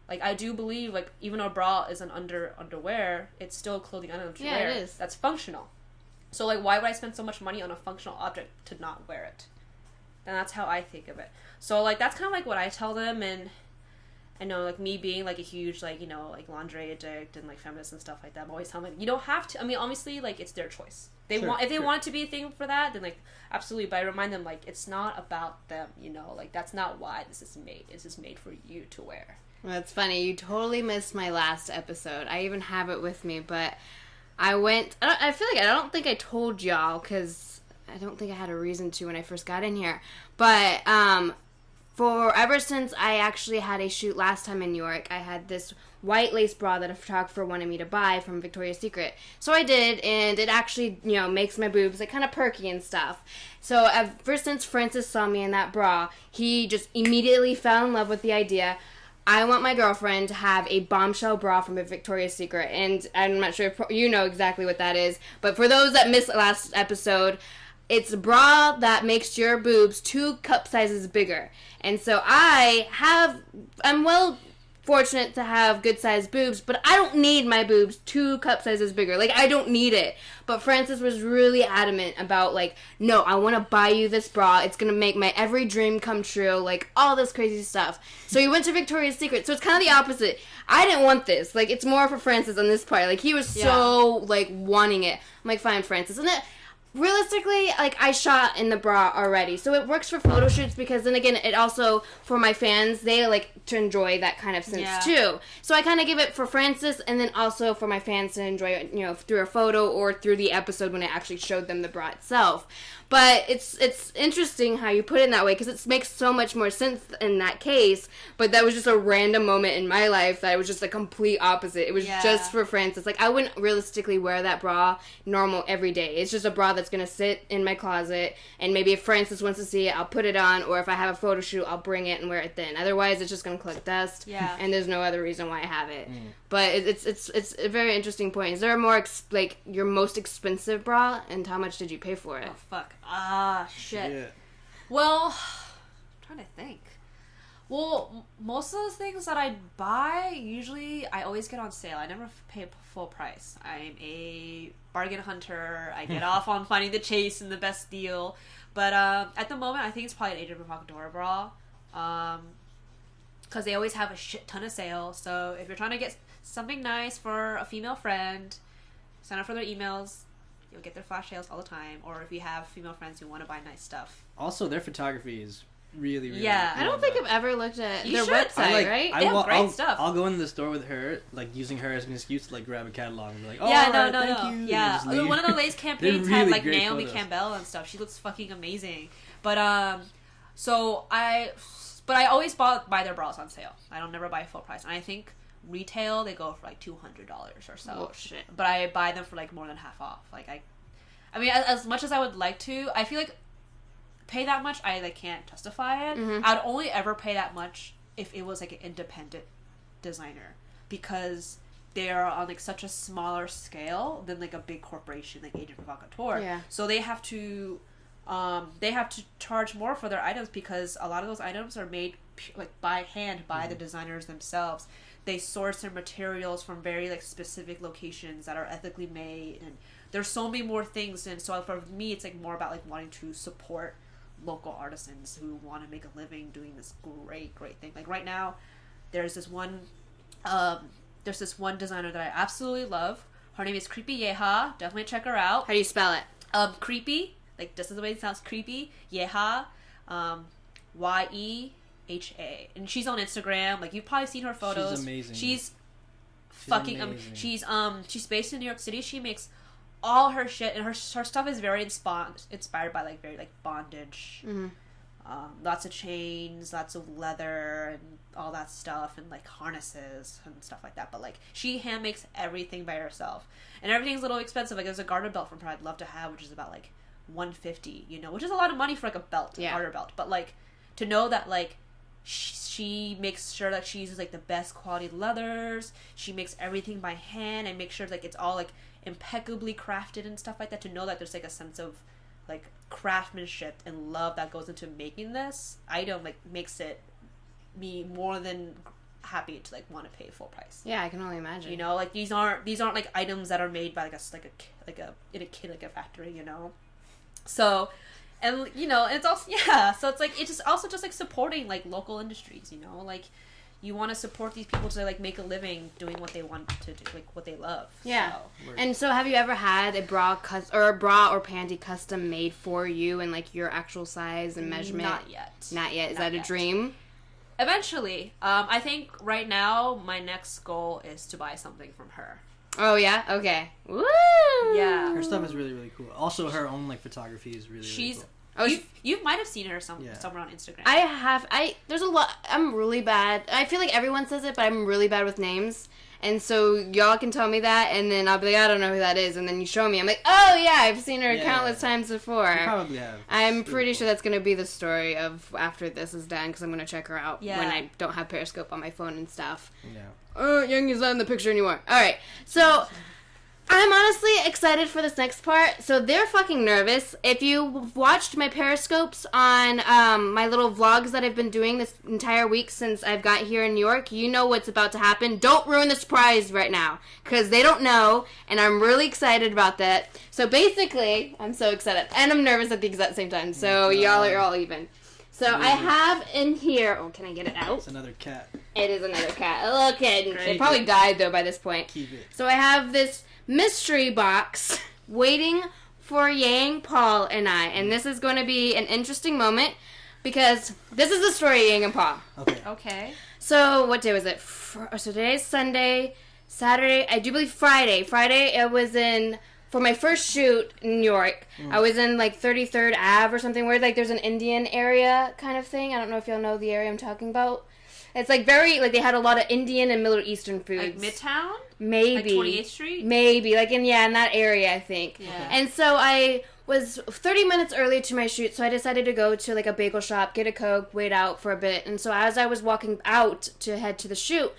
Like, I do believe, like, even a bra is an underwear, it's still a clothing item to wear. Yeah, it is. That's functional. So, like, why would I spend so much money on a functional object to not wear it? And that's how I think of it. So, like, that's kind of, like, what I tell them, and I know, like, me being, like, a huge, like, you know, like, lingerie addict and, like, feminist and stuff like that, I'm always telling them, you don't have to, I mean, obviously, like, it's their choice. If they want it to be a thing for that, then, like, absolutely, but I remind them, like, it's not about them, you know, like, that's not why this is made. This is made for you to wear. That's funny. You totally missed my last episode. I even have it with me, but I feel like I don't think I told y'all, because I don't think I had a reason to when I first got in here. But ever since I actually had a shoot last time in New York, I had this white lace bra that a photographer wanted me to buy from Victoria's Secret. So I did, and it actually, makes my boobs like kind of perky and stuff. So ever since Francis saw me in that bra, he just immediately fell in love with the idea. I want my girlfriend to have a bombshell bra from Victoria's Secret, and I'm not sure if you know exactly what that is, but for those that missed last episode, it's a bra that makes your boobs 2 cup sizes bigger. And so I'm well fortunate to have good sized boobs, but I don't need my boobs 2 cup sizes bigger. Like, I don't need it. But Francis was really adamant about, like, no, I want to buy you this bra. It's going to make my every dream come true. Like, all this crazy stuff. So he went to Victoria's Secret. So it's kind of the opposite. I didn't want this. Like, it's more for Francis on this part. Like, he was so, like, wanting it. I'm like, fine, Francis. And realistically, like, I shot in the bra already, so it works for photo shoots, because then again, it also, for my fans, they like to enjoy that kind of sense too. So I kind of give it for Francis, and then also for my fans to enjoy it, through a photo or through the episode when I actually showed them the bra itself. But it's interesting how you put it in that way, because it makes so much more sense in that case. But that was just a random moment in my life that it was just the complete opposite. It was just for Francis. Like, I wouldn't realistically wear that bra normal every day. It's just a bra that's going to sit in my closet, and maybe if Francis wants to see it, I'll put it on, or if I have a photo shoot, I'll bring it and wear it then. Otherwise, it's just going to collect dust, and there's no other reason why I have it. But it's a very interesting point. Is there a more, your most expensive bra, and how much did you pay for it? Oh, fuck. Shit. Yeah. Well, I'm trying to think. Well, most of the things that I buy, usually I always get on sale. I never pay full price. I'm a bargain hunter. I get off on finding the chase and the best deal. But at the moment, I think it's probably an Adrian Provocateur bra. Because they always have a shit ton of sale. So if you're trying to get something nice for a female friend, sign up for their emails. You'll get their flash sales all the time. Or if you have female friends who want to buy nice stuff. Also, their photography is really, really I don't think I've ever looked at their website, right? They have great stuff. I'll go into the store with her, like, using her as an excuse to, like, grab a catalog and be like, thank you. Yeah, one of the lace campaigns really had, like, great Naomi photos. Campbell and stuff. She looks fucking amazing. But, I always buy their bras on sale. I don't never buy full price. And I think retail, they go for, like, $200 or so. Oh, shit. But I buy them for, like, more than half off. Like, I mean, as much as I would like to, I feel like pay that much, I like can't justify it. I'd only ever pay that much if it was like an independent designer, because they're on like such a smaller scale than like a big corporation like Agent Provocateur. Yeah. So they have to charge more for their items, because a lot of those items are made like by hand by the designers themselves. They source their materials from very like specific locations that are ethically made, and there's so many more things. And so for me, it's like more about like wanting to support local artisans who want to make a living doing this great thing. Like right now, there's this one designer that I absolutely love. Her name is Creepy Yeha. Definitely check her out. How do you spell it? Creepy, like this is the way it sounds. Creepy Yeha, Yeha, and she's on Instagram. Like you've probably seen her photos. She's amazing. She's fucking amazing. She's based in New York City. She makes all her shit, and her stuff is very inspired by like very like bondage. Lots of chains, lots of leather, and all that stuff, and like harnesses and stuff like that. But like she hand makes everything by herself, and everything's a little expensive. Like there's a garter belt from her I'd love to have, which is about like $150, which is a lot of money for like a belt, a garter belt. But like to know that like she makes sure that she uses like the best quality leathers. She makes everything by hand and makes sure like it's all like impeccably crafted and stuff like that. To know that there's like a sense of like craftsmanship and love that goes into making this item like makes it me more than happy to like want to pay full price. Yeah, I can only imagine. Like these aren't like items that are made by in a factory. So, and it's also so it's like it's just also just like supporting like local industries. Like you want to support these people to like make a living doing what they want to do, like what they love. Yeah. And so have you ever had a bra or panty custom made for you in like your actual size and measurement? Not yet. Is that a dream? Eventually. I think right now my next goal is to buy something from her. Oh yeah? Okay. Woo! Yeah. Her stuff is really, really cool. Also, her own like photography is really, really cool. You might have seen her somewhere on Instagram. I have. There's a lot. I'm really bad. I feel like everyone says it, but I'm really bad with names. And so y'all can tell me that, and then I'll be like, I don't know who that is, and then you show me, I'm like, oh yeah, I've seen her countless times before. You probably have. I'm pretty sure that's gonna be the story of after this is done, because I'm gonna check her out when I don't have Periscope on my phone and stuff. Yeah. Oh, Youngie's not in the picture anymore. All right, so I'm honestly excited for this next part. So they're fucking nervous. If you watched my Periscopes on my little vlogs that I've been doing this entire week since I've got here in New York, you know what's about to happen. Don't ruin the surprise right now, because they don't know, and I'm really excited about that. So basically, I'm so excited, and I'm nervous at the exact same time, so y'all are all even. So I have in here, can I get it out? It's another cat. It is another cat. A little kitten. It probably died, though, by this point. Keep it. So I have this mystery box waiting for Yang, Paul, and I. And this is going to be an interesting moment because this is the story of Yang and Paul. Okay. So what day was it? So today's Sunday, Saturday, I do believe Friday. Friday, I was in, for my first shoot in New York, I was in like 33rd Ave or something where like there's an Indian area kind of thing. I don't know if y'all know the area I'm talking about. It's like very, like they had a lot of Indian and Middle Eastern foods. Like Midtown? Maybe. Like 28th Street? Maybe. Like in that area, I think. Yeah. And so I was 30 minutes early to my shoot, so I decided to go to like a bagel shop, get a Coke, wait out for a bit. And so as I was walking out to head to the shoot,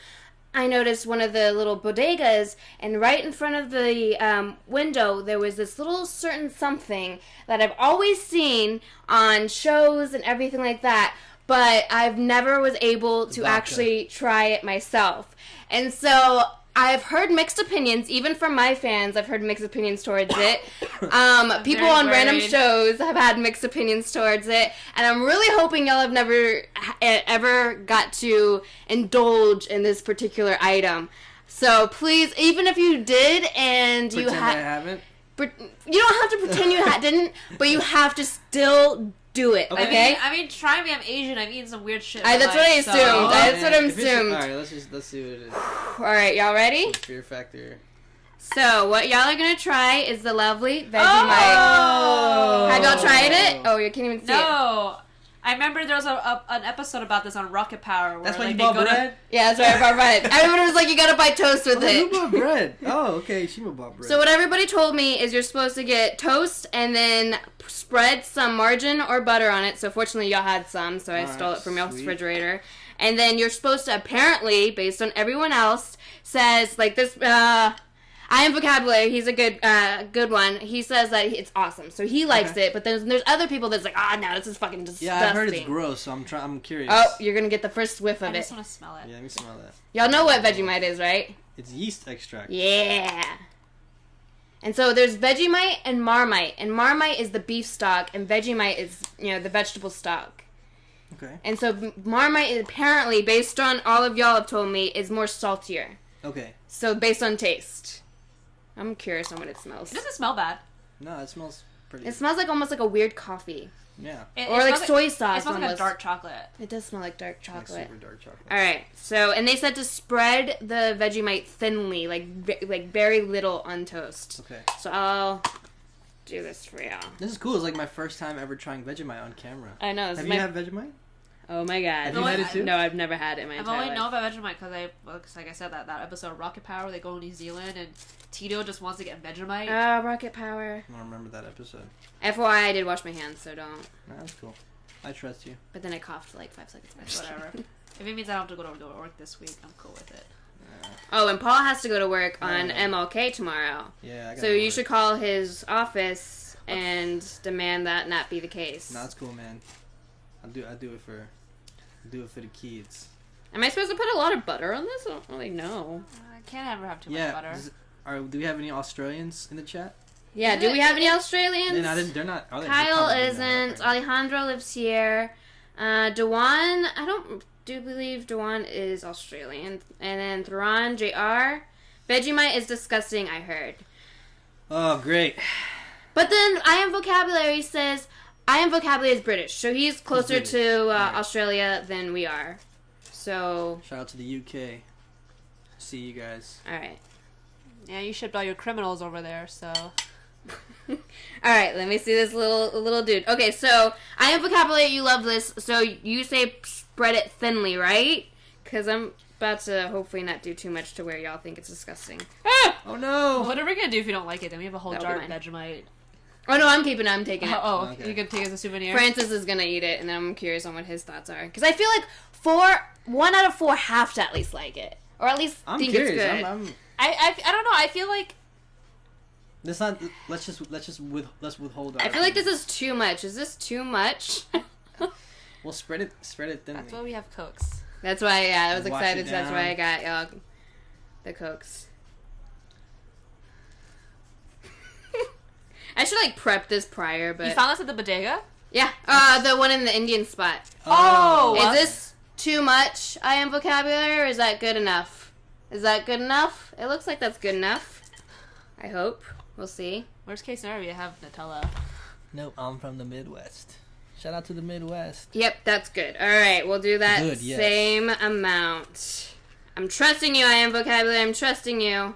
I noticed one of the little bodegas, and right in front of the window, there was this little certain something that I've always seen on shows and everything like that, but I've never was able to actually try it myself. And so I've heard mixed opinions, even from my fans. I've heard mixed opinions towards it. People on random shows have had mixed opinions towards it, and I'm really hoping y'all have never ever got to indulge in this particular item. So please, even if you did and pretend I haven't. You don't have to pretend you didn't, but you have to still do it, okay? I mean, try me. I'm Asian. I've eaten some weird shit. That's what I assumed. That's what I assumed. Alright, let's see what it is. Alright, y'all ready? Fear factor. So, what y'all are gonna try is the lovely Vegemite. Oh! Have y'all tried it? Oh, you can't even see it. No. I remember there was an episode about this on Rocket Power. Where, that's why like, you bought bread? Yeah, that's why I bought bread. Everyone was like, you gotta buy toast with it. Who bought bread? Oh, okay, Shima bought bread. So what everybody told me is you're supposed to get toast and then spread some margarine or butter on it. So fortunately y'all had some, so I stole it from y'all's refrigerator. And then you're supposed to, apparently, based on everyone else, says, like this, I Am Vocabulary, he's a good one. He says that it's awesome, so he likes it. But there's other people that's like, no, this is fucking disgusting. Yeah, I heard it's gross, so I'm curious. Oh, you're gonna get the first whiff of it. I just want to smell it. Yeah, let me smell that. Y'all know what Vegemite is, right? It's yeast extract. Yeah. And so there's Vegemite and Marmite, and Marmite is the beef stock, and Vegemite is the vegetable stock. Okay. And so Marmite is apparently, based on all of y'all have told me, is more saltier. Okay. So based on taste. I'm curious on what it smells. It doesn't smell bad. No, it smells pretty. It smells like almost like a weird coffee. Yeah. Or like soy sauce. It smells like a dark chocolate. It does smell like dark chocolate. Like super dark chocolate. All right. So, and they said to spread the Vegemite thinly, like very little on toast. Okay. So I'll do this for y'all. This is cool. It's like my first time ever trying Vegemite on camera. I know. Have you had Vegemite? Oh my god. Have you had it too? No, I've never had it in my entire life. I've only known about Vegemite because like I said, that episode of Rocket Power where they go to New Zealand and Tito just wants to get Vegemite. Rocket Power. I don't remember that episode. FYI, I did wash my hands, so don't. No, that's cool. I trust you. But then I coughed for like 5 seconds. Whatever. If it means I don't have to go to work this week, I'm cool with it. Oh, and Paul has to go to work on MLK tomorrow. Yeah, I got. So you should call his office and demand that not be the case. No, that's cool, man. I do it for the kids. Am I supposed to put a lot of butter on this? I don't really know. I can't ever have too much butter. Do we have any Australians in the chat? Yeah, do we have any Australians? They're not. Are they? Kyle isn't. Alejandro lives here. Dewan, I do believe Dewan is Australian. And then Thuran, JR. Vegemite is disgusting, I heard. Oh, great. But then I Am Vocabulary says I Am Vocabulary is British, so he's closer to Australia than we are. So shout out to the UK. See you guys. All right. Yeah, you shipped all your criminals over there, so All right, let me see this little dude. Okay, so I am vocabulary. You love this. So you say spread it thinly, right? Because I'm about to hopefully not do too much to where y'all think it's disgusting. Ah! Oh no! What are we gonna do if you don't like it? Then we have a whole jar of Vegemite. Oh no, I'm keeping it. I'm taking it. Okay. You can take it as a souvenir. Francis is gonna eat it, and then I'm curious on what his thoughts are. Because I feel like 1 out of 4 have to at least like it, or at least think it's good. I don't know. I feel like let's withhold. I feel like this is too much. Is this too much? Well, spread it thinly. That's why we have Cokes. That's why. Yeah, I was excited. So that's why I got y'all the Cokes. I should like prep this prior, but you found this at the bodega? Yeah, the one in the Indian spot. Oh, is this too much? I am vocabulary, or is that good enough? Is that good enough? It looks like that's good enough. I hope. We'll see. Worst case scenario, we have Nutella. Nope, I'm from the Midwest. Shout out to the Midwest. Yep, that's good. All right, we'll do that same amount. I'm trusting you. I am vocabulary. I'm trusting you.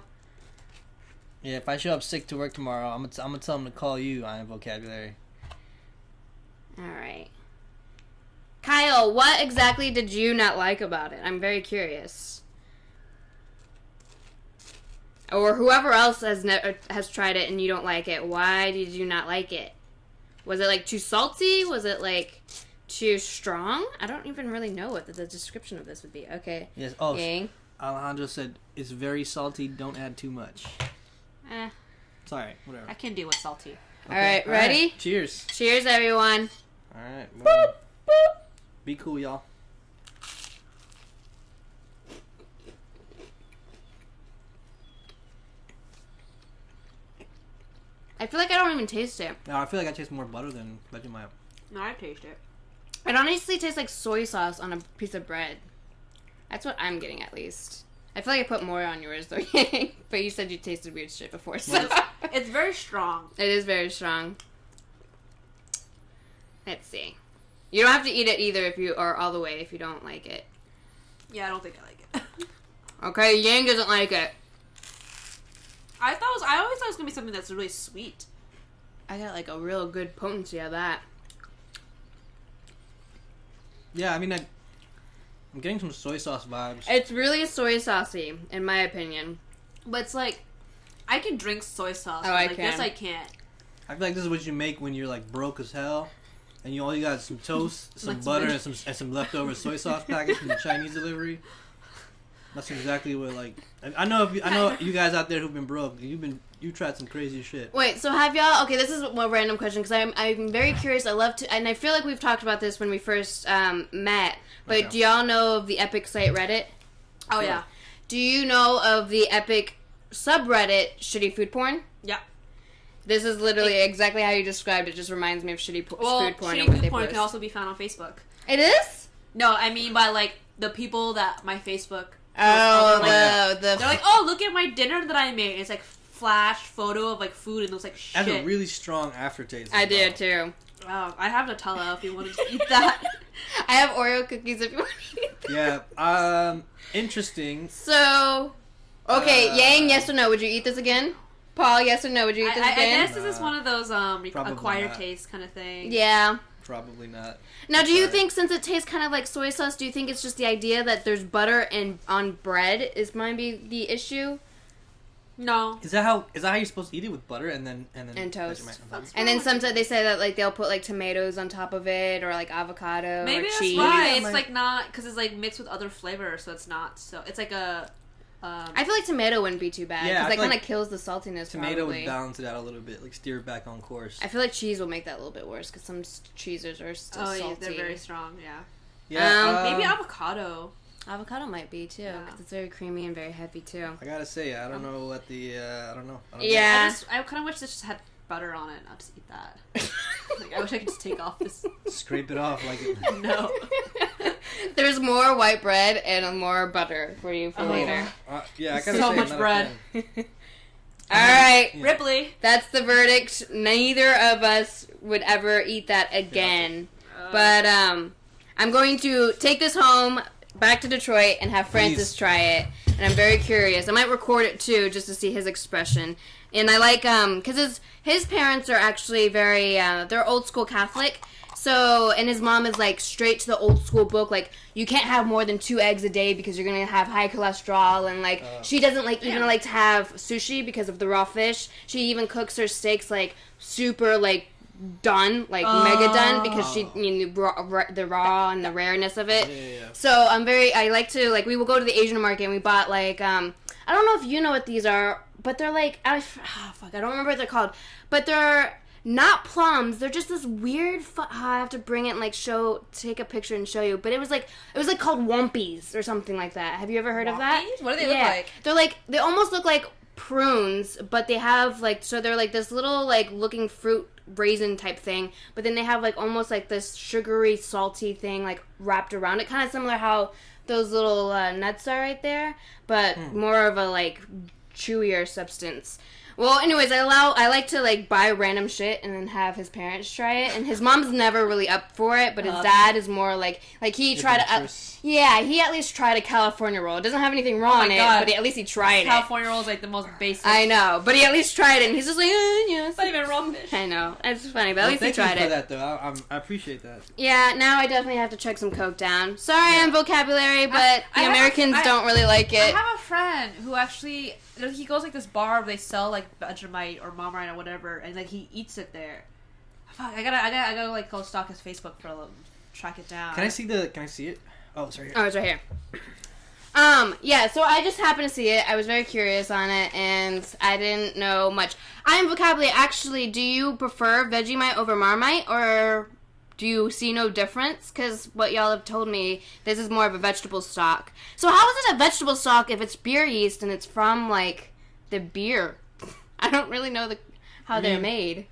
Yeah, if I show up sick to work tomorrow, I'm gonna tell them to call you. I am vocabulary. All right. Kyle, what exactly did you not like about it? I'm very curious. Or whoever else has tried it and you don't like it, why did you not like it? Was it like too salty? Was it like too strong? I don't even really know what the description of this would be. Okay. Yes. Oh, Alejandro said it's very salty. Don't add too much. Sorry, whatever. I can deal with salty. Okay. All right, ready? Right. Cheers. Cheers, everyone. All right. Boop, boop. Be cool, y'all. I feel like I don't even taste it. No, I feel like I taste more butter than Vegemite. No, I taste it. It honestly tastes like soy sauce on a piece of bread. That's what I'm getting, at least. I feel like I put more on yours, though. But you said you tasted weird shit before, so... Well, it's very strong. It is very strong. Let's see. You don't have to eat it either if you are all the way if you don't like it. Yeah, I don't think I like it. Okay, Yang doesn't like it. I always thought it was gonna be something that's really sweet. I got like a real good potency of that. Yeah, I mean, I'm getting some soy sauce vibes. It's really soy saucy, in my opinion. But it's like, I can drink soy sauce. Oh, I can. This I can't. I feel like this is what you make when you're like broke as hell, and you got some toast, some butter, and some leftover soy sauce packets from the Chinese delivery. That's exactly what I know you guys out there who've been broke. You've tried some crazy shit. Wait, so have y'all? Okay, this is a random question because I'm very curious. I love to, and I feel like we've talked about this when we first met. But okay. Do y'all know of the epic site Reddit? Oh yeah. Do you know of the epic subreddit Shitty Food Porn? Yeah. This is literally exactly how you described it. Just reminds me of food porn. Shitty food porn can also be found on Facebook. It is? No, I mean by like the people that my Facebook. They're like, oh, look at my dinner that I made. And it's like flash photo of like food and it looks like shit. It has a really strong aftertaste. I did too. I have Nutella if you want to eat that. I have Oreo cookies if you want to eat that. Yeah. Interesting. So, okay, Yang, yes or no? Would you eat this again? Paul, yes or no? Would you eat this again? I guess this is one of those acquired taste kind of thing. Yeah. Probably not. Now, do you think since it tastes kind of like soy sauce, do you think it's just the idea that there's butter on bread might be the issue? No. Is that how you're supposed to eat it, with butter and toast? And then sometimes they say that like they'll put like tomatoes on top of it or like avocado Maybe or that's cheese. why it's like not, because it's like mixed with other flavors, so it's not so. It's like a. I feel like tomato wouldn't be too bad because it kind of kills the saltiness. Tomato would balance it out a little bit, like steer it back on course. I feel like cheese will make that a little bit worse because some cheeses are still salty. Yeah, they're very strong. Yeah. Yeah. Maybe avocado. Avocado might be too because it's very creamy and very heavy too. I gotta say, I don't know what the I don't know. Yeah. I kind of wish this just had butter on it. I'll just eat that. Like, I wish I could just take off this. Scrape it off like it. No. There's more white bread and more butter for you for later. Yeah, I gotta so say, much bread. All right, yeah. Ripley. That's the verdict. Neither of us would ever eat that again. But I'm going to take this home back to Detroit and have Francis try it. and I'm very curious. I might record it too, just to see his expression. And I like, because his parents are actually very, they're old school Catholic. So, and his mom is like straight to the old school book, like you can't have more than 2 eggs a day because you're gonna have high cholesterol, and like she doesn't like even like to have sushi because of the raw fish. She even cooks her steaks like super like done, like mega done, because she the raw and the rareness of it. Yeah. So I like to like, we will go to the Asian market and we bought like I don't know if you know what these are, but they're like I don't remember what they're called, but they're not plums. They're just this weird. I have to bring it and like take a picture and show you. But it was like called wompies or something like that. Have you ever heard of that? What do they look like? They almost look like prunes, but they have like, so they're like this little like looking fruit raisin type thing. But then they have like almost like this sugary salty thing like wrapped around it, kind of similar how those little nuts are right there, but more of a like chewier substance. Well, anyways, I like to like buy random shit and then have his parents try it, and his mom's never really up for it, but his dad is more like he tried to he at least tried a California roll. It doesn't have anything wrong in it, but at least he tried California roll is like the most basic. I know, but he at least tried it, and he's just like, yeah, it's not even raw fish. I know, it's funny, but at least he tried it. Thank you for that, though. I appreciate that. Yeah, now I definitely have to check some Coke down. Sorry, I'm vocabulary, but the Americans don't really like it. I have a friend who actually, he goes like this bar where they sell like Vegemite or Marmite or whatever, and like he eats it there. Fuck, I gotta like go stalk his Facebook for a little, track it down. Can I see it? Oh, it's right here. Oh, it's right here. Yeah, so I just happened to see it. I was very curious on it, and I didn't know much. I am vocabulary. Actually, do you prefer Vegemite over Marmite, or do you see no difference? Because what y'all have told me, this is more of a vegetable stock. So how is it a vegetable stock if it's beer yeast and it's from, like, the beer? I don't really know how they're made.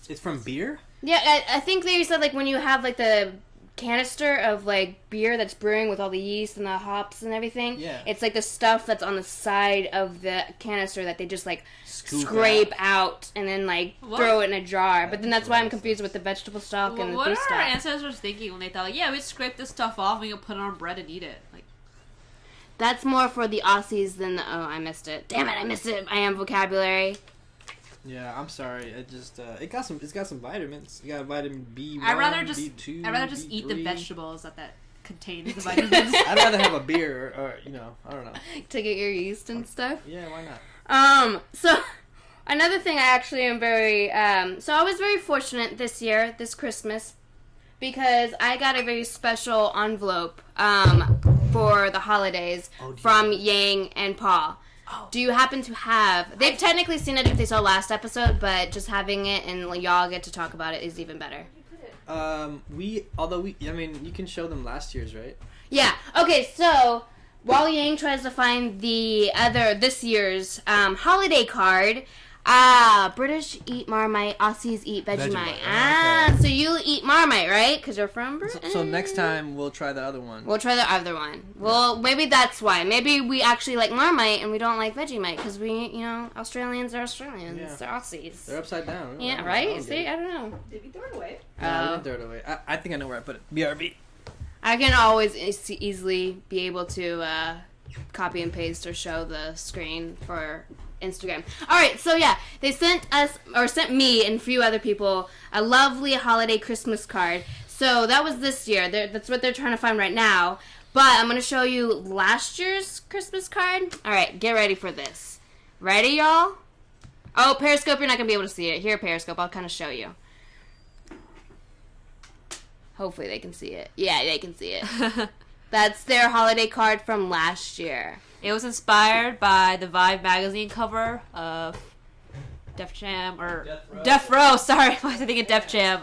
It's from beer? Yeah, I think they said, like, when you have, like, the canister of like beer that's brewing with all the yeast and the hops and everything, it's like the stuff that's on the side of the canister that they just like scrape out and then like throw it in a jar. But then that's why I'm confused with the vegetable stock and the beef stock. What are our ancestors thinking when they thought, like, we'd scrape this stuff off and we can put it on bread and eat it? Like, that's more for the Aussies than the I missed it. Damn it, I missed it. I am vocabulary. Yeah, I'm sorry. It just it's got some vitamins. You got vitamin B1, I'd rather just B2, eat the vegetables that contains the vitamins. I'd rather have a beer or I don't know. To get your yeast and stuff? Yeah, why not? So another thing I actually am very so I was very fortunate this Christmas, because I got a very special envelope for the holidays from Yang and Paul. Oh. Do you happen to have... They've technically seen it if they saw last episode, but just having it and y'all get to talk about it is even better. You can show them last year's, right? Yeah. Okay, so while Yang tries to find this year's holiday card, British eat Marmite, Aussies eat Vegemite. Okay. So you eat Marmite, right? Because you're from Britain. So next time we'll try the other one. Well, maybe that's why. Maybe we actually like Marmite and we don't like Vegemite because Australians are Australians. Yeah. They're Aussies. They're upside down. Yeah, right? See, I don't know. Did we throw it away? Yeah, we didn't throw it away. I think I know where I put it. BRB. I can always easily be able to copy and paste or show the screen for Instagram. Alright, so yeah, they sent me and a few other people a lovely holiday Christmas card. So that was this year. That's what they're trying to find right now. But I'm going to show you last year's Christmas card. Alright, get ready for this. Ready, y'all? Oh, Periscope, you're not going to be able to see it. Here, Periscope, I'll kind of show you. Hopefully they can see it. Yeah, they can see it. That's their holiday card from last year. It was inspired by the Vibe magazine cover of Def Jam, or Death Row. Sorry, why was I thinking Def Jam?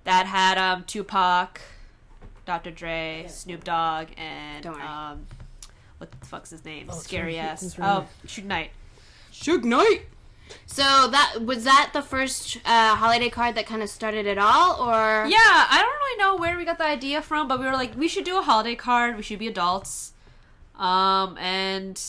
That had Tupac, Dr. Dre, Snoop Dogg, and what the fuck's his name? Scary ass. Suge Knight. Suge Knight. So was that the first holiday card that kind of started it all, or? Yeah, I don't really know where we got the idea from, but we were like, we should do a holiday card. We should be adults. And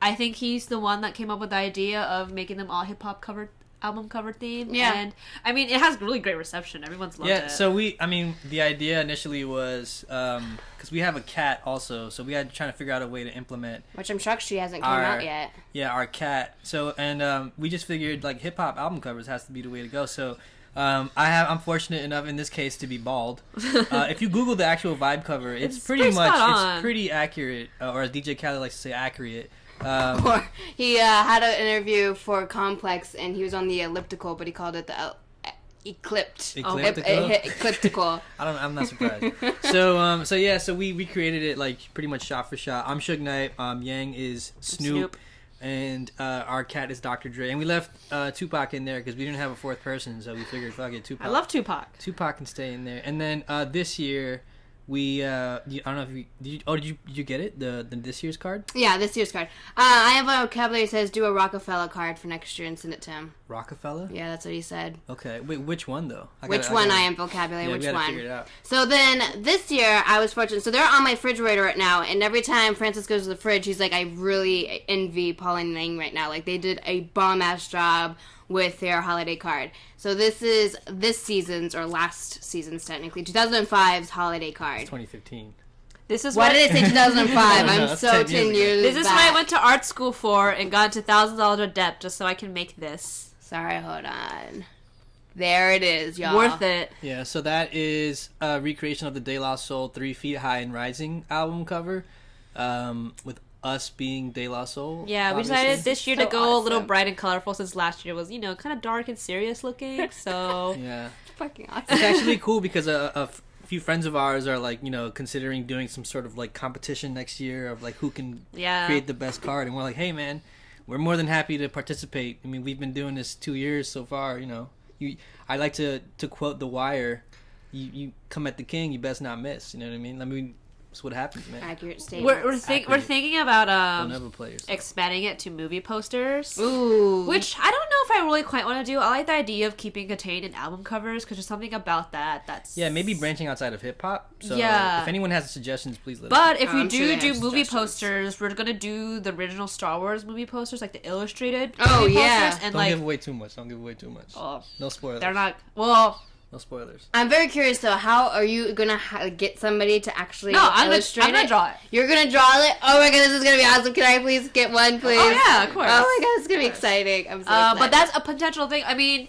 I think he's the one that came up with the idea of making them all hip hop covered album cover theme. Yeah. And I mean, it has really great reception. Everyone's loved it. Yeah, so the idea initially was, because we have a cat also, so we had trying to figure out a way to implement. Which I'm shocked she hasn't come out yet. Yeah, our cat. So, and we just figured, like, hip-hop album covers has to be the way to go. So, I'm fortunate enough in this case to be bald. If you Google the actual vibe cover, it's pretty accurate, or as DJ Khaled likes to say, accurate. Or he had an interview for Complex, and he was on the elliptical, but he called it the ecliptical. I'm not surprised. So we recreated it like pretty much shot for shot. I'm Suge Knight. Yang is Snoop. And our cat is Dr. Dre. And we left Tupac in there because we didn't have a fourth person, so we figured, fuck it, Tupac. I love Tupac. Tupac can stay in there. And then this year, we I don't know if did you get it, the this year's card? Yeah, this year's card. I have a vocabulary that says do a Rockefeller card for next year and send it to him. Rockefeller? Yeah, that's what he said. Okay, wait, which one though? I am vocabulary? Yeah, which we gotta one? Figure it out. So then this year I was fortunate. So they're on my refrigerator right now, and every time Francis goes to the fridge, he's like, I really envy Paul and Ning right now. Like they did a bomb ass job with their holiday card. So this is this season's, or last season's technically, 2005's holiday card. It's 2015. This is why did I say 2005? I'm so 10 years This is back. what I went to art school for and got into $1,000 of debt just so I can make this. Sorry, hold on. There it is, y'all. Worth it. Yeah, so that is a recreation of the De La Soul 3 Feet High and Rising album cover, with us being De La Soul. Yeah, obviously. we decided this year to go awesome. a little bright and colorful since last year was, kind of dark and serious looking, so... Yeah. Fucking awesome. It's actually cool because a few friends of ours are, like, considering doing some sort of, like, competition next year of, like, who can create the best card. And we're like, hey, man, we're more than happy to participate. I mean, we've been doing this 2 years so far, I like to quote The Wire, you come at the king, you best not miss. You know what I mean? I mean, that's what happens, man. Accurate statement. We're thinking about Players. expanding it to movie posters. Ooh. Which I don't know if I really quite want to do. I like the idea of keeping contained in album covers because there's something about that's... Yeah, maybe branching outside of hip-hop. So yeah. If anyone has suggestions, please let us know. But if we do movie suggestions. posters, we're going to do the original Star Wars movie posters, like the illustrated Oh, movie yeah. posters. And Don't give away too much. Oh, No spoilers. they're not... Well... No spoilers. I'm very curious though. How are you gonna get somebody to actually illustrate I'm gonna draw it. You're gonna draw it. Oh my god, this is gonna be awesome. Can I please get one, please? Oh yeah, of course. Oh my god, it's gonna be exciting. I'm so excited. But that's a potential thing. I mean,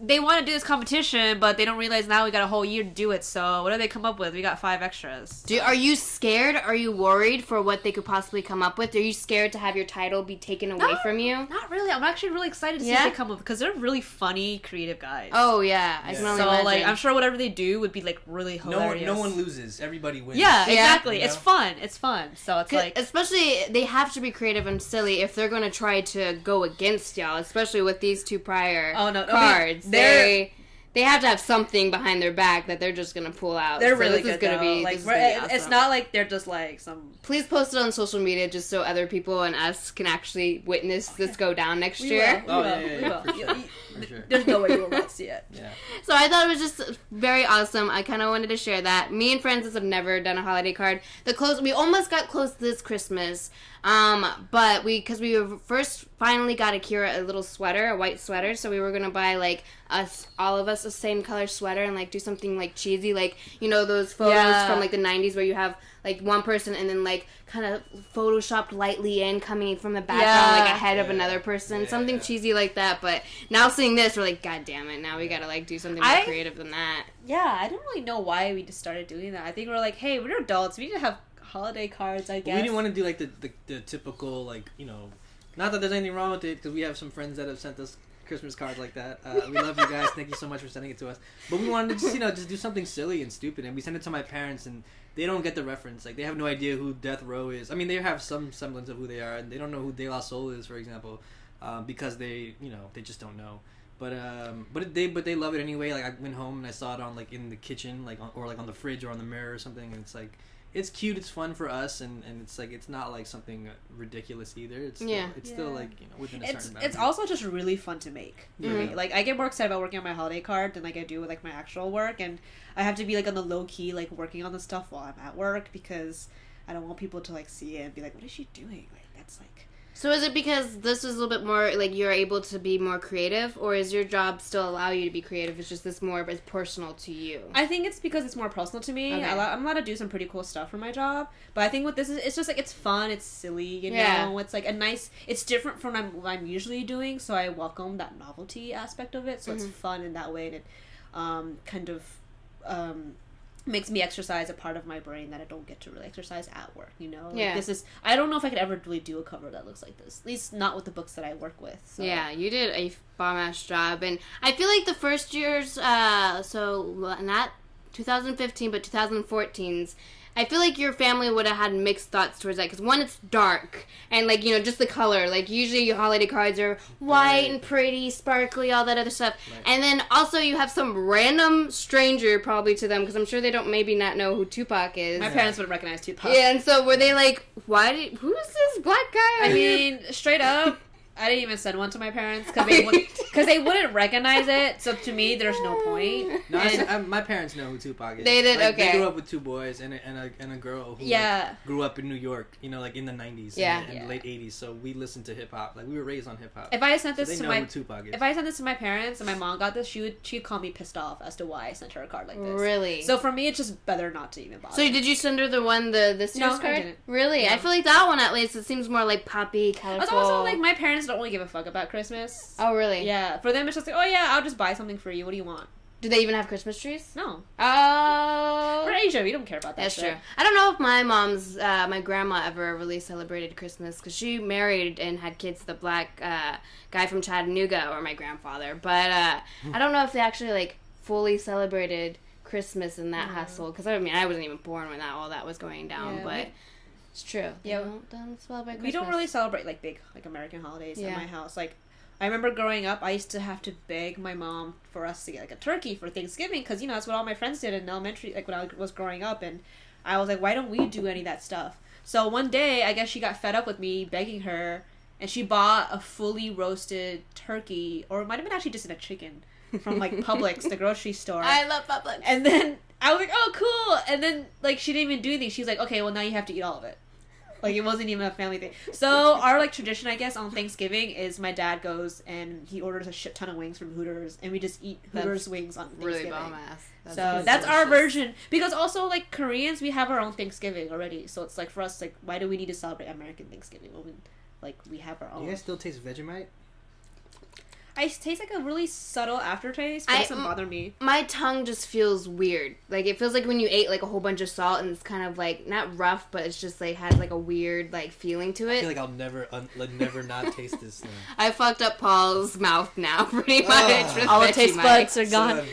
they want to do this competition, but they don't realize now we got a whole year to do it. So what do they come up with? We got 5 extras. Are you scared? Are you worried for what they could possibly come up with? Are you scared to have your title be taken away from you? Not really. I'm actually really excited to see what they come up with because they're really funny, creative guys. Oh yeah, I can only imagine. Like, I'm sure whatever they do would be like really hilarious. No one loses. Everybody wins. Yeah, exactly. You know? It's fun. It's fun. So it's like, especially they have to be creative and silly if they're going to try to go against y'all. Especially with these 2 prior cards, they have to have something behind their back that they're just gonna pull out. They're so really this good. Is gonna be, like, this is gonna be awesome. It's not like they're just like some. Please post it on social media just so other people and us can actually witness this go down next year. We will. For sure. There's no way you will not see it. Yeah. So I thought it was just very awesome. I kind of wanted to share that. Me and Francis have never done a holiday card. We almost got close this Christmas, but because we first finally got Akira a little sweater, a white sweater, so we were gonna buy like all of us the same color sweater and like do something like cheesy, like those photos from like the 90s where you have like one person and then like kind of photoshopped lightly in coming from the background like ahead of another person, something cheesy like that. But now seeing this, we're like, god damn it, now we gotta like do something more creative than that. Yeah, I don't really know why we just started doing that. I think we're like, hey, we're adults, we need to have holiday cards, I guess. We didn't want to do like the typical, like, not that there's anything wrong with it, because we have some friends that have sent us Christmas cards like that. We love you guys. Thank you so much for sending it to us. But we wanted to just do something silly and stupid, and we sent it to my parents, and they don't get the reference. Like, they have no idea who Death Row is. I mean, they have some semblance of who they are, and they don't know who De La Soul is, for example, because they just don't know. But they love it anyway. Like, I went home and I saw it on like in the kitchen, like on the fridge or on the mirror or something, and it's like, it's cute, it's fun for us, and it's like, it's not like something ridiculous either. It's still like, within a certain boundary. It's also just really fun to make for me. Like, I get more excited about working on my holiday card than like I do with like my actual work, and I have to be like on the low key, like working on the stuff while I'm at work because I don't want people to like see it and be like, what is she doing? Like, that's like So is it because this is a little bit more, like, you're able to be more creative, or is your job still allow you to be creative? It's just this more personal to you? I think it's because it's more personal to me. Okay. I'm allowed to do some pretty cool stuff for my job, but I think what this is, it's just, like, it's fun, it's silly, you know? It's, like, it's different from what I'm usually doing, so I welcome that novelty aspect of it, so it's fun in that way, and it kind of makes me exercise a part of my brain that I don't get to really exercise at work, you know? Like, I don't know if I could ever really do a cover that looks like this. At least not with the books that I work with. So. Yeah, you did a bomb-ass job. And I feel like the first years, so not 2015, but 2014's, I feel like your family would have had mixed thoughts towards that. Because one, it's dark. And, like, you know, just the color. Like, usually your holiday cards are white and pretty, sparkly, all that other stuff. Right. And then, also, you have some random stranger, probably, to them. Because I'm sure they don't maybe not know who Tupac is. My parents would recognize Tupac. Yeah, and so were they like, who's this black guy? I mean, straight up. I didn't even send one to my parents because they wouldn't recognize it. So to me, there's no point. No, my parents know who Tupac is. They did, like, okay. They grew up with 2 boys and a girl who like, grew up in New York. You know, like in the 90s and late 80s. So we listened to hip hop. Like we were raised on hip hop. If I sent this to my who Tupac is. If I sent this to my parents and my mom got this, she'd call me pissed off as to why I sent her a card like this. Really? So for me, it's just better not to even bother. So did you send her this year's card? I didn't. Really? No. I feel like that one at least it seems more like poppy, colorful. It's also like my parents don't really give a fuck about Christmas. Oh, really? Yeah. For them, it's just like, oh, yeah, I'll just buy something for you. What do you want? Do they even have Christmas trees? No. Oh. We're Asia. We don't care about that That's shit. True. I don't know if my grandma ever really celebrated Christmas because she married and had kids with a black guy from Chattanooga, or my grandfather. But I don't know if they actually, like, fully celebrated Christmas in that household. Because, I mean, I wasn't even born when all that was going down, but... It's true. Yeah, don't celebrate Christmas. We don't really celebrate like big like American holidays in my house. Like I remember growing up, I used to have to beg my mom for us to get like a turkey for Thanksgiving because you know that's what all my friends did in elementary. Like when I was growing up, and I was like, why don't we do any of that stuff? So one day, I guess she got fed up with me begging her, and she bought a fully roasted turkey, or it might have been actually just in a chicken from like Publix, the grocery store. I love Publix. And then I was like, oh, cool. And then, like, she didn't even do anything. She was like, okay, well, now you have to eat all of it. Like, it wasn't even a family thing. So, our, like, tradition, I guess, on Thanksgiving is my dad goes and he orders a shit ton of wings from Hooters, and we just eat Hooters wings on Thanksgiving. Really bomb-ass. That's our version. Because also, like, Koreans, we have our own Thanksgiving already. So, it's like, for us, like, why do we need to celebrate American Thanksgiving when we have our own? You guys still taste Vegemite? I taste like a really subtle aftertaste, but it doesn't bother me. My tongue just feels weird. Like, it feels like when you ate, like, a whole bunch of salt and it's kind of, like, not rough, but it's just, like, has, like, a weird, like, feeling to it. I feel like I'll never not taste this thing. I fucked up Paul's mouth now, pretty much. All the taste buds are gone.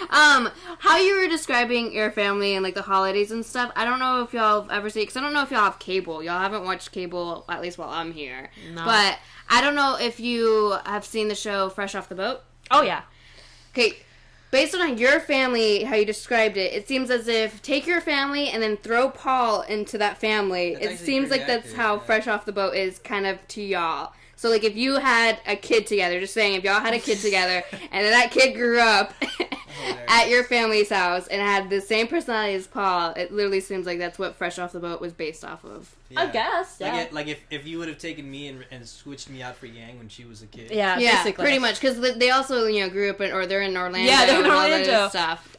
How you were describing your family and, like, the holidays and stuff, I don't know if y'all have ever seen, because I don't know if y'all have cable. Y'all haven't watched cable, at least while I'm here. No. But I don't know if you have seen the show Fresh Off the Boat. Oh, yeah. Okay, based on your family, how you described it, it seems as if take your family and then throw Paul into that family. It seems like that's how Fresh Off the Boat is kind of to y'all. So, like, if you had a kid together, just saying, if y'all had a kid together, and then that kid grew up at your family's house and had the same personality as Paul, it literally seems like that's what Fresh Off the Boat was based off of. Yeah. I guess, yeah. Like, if you would have taken me and switched me out for Yang when she was a kid. Yeah, basically. Pretty much, because they also, you know, grew up or they're in Orlando. Yeah, they're in Orlando. All that stuff.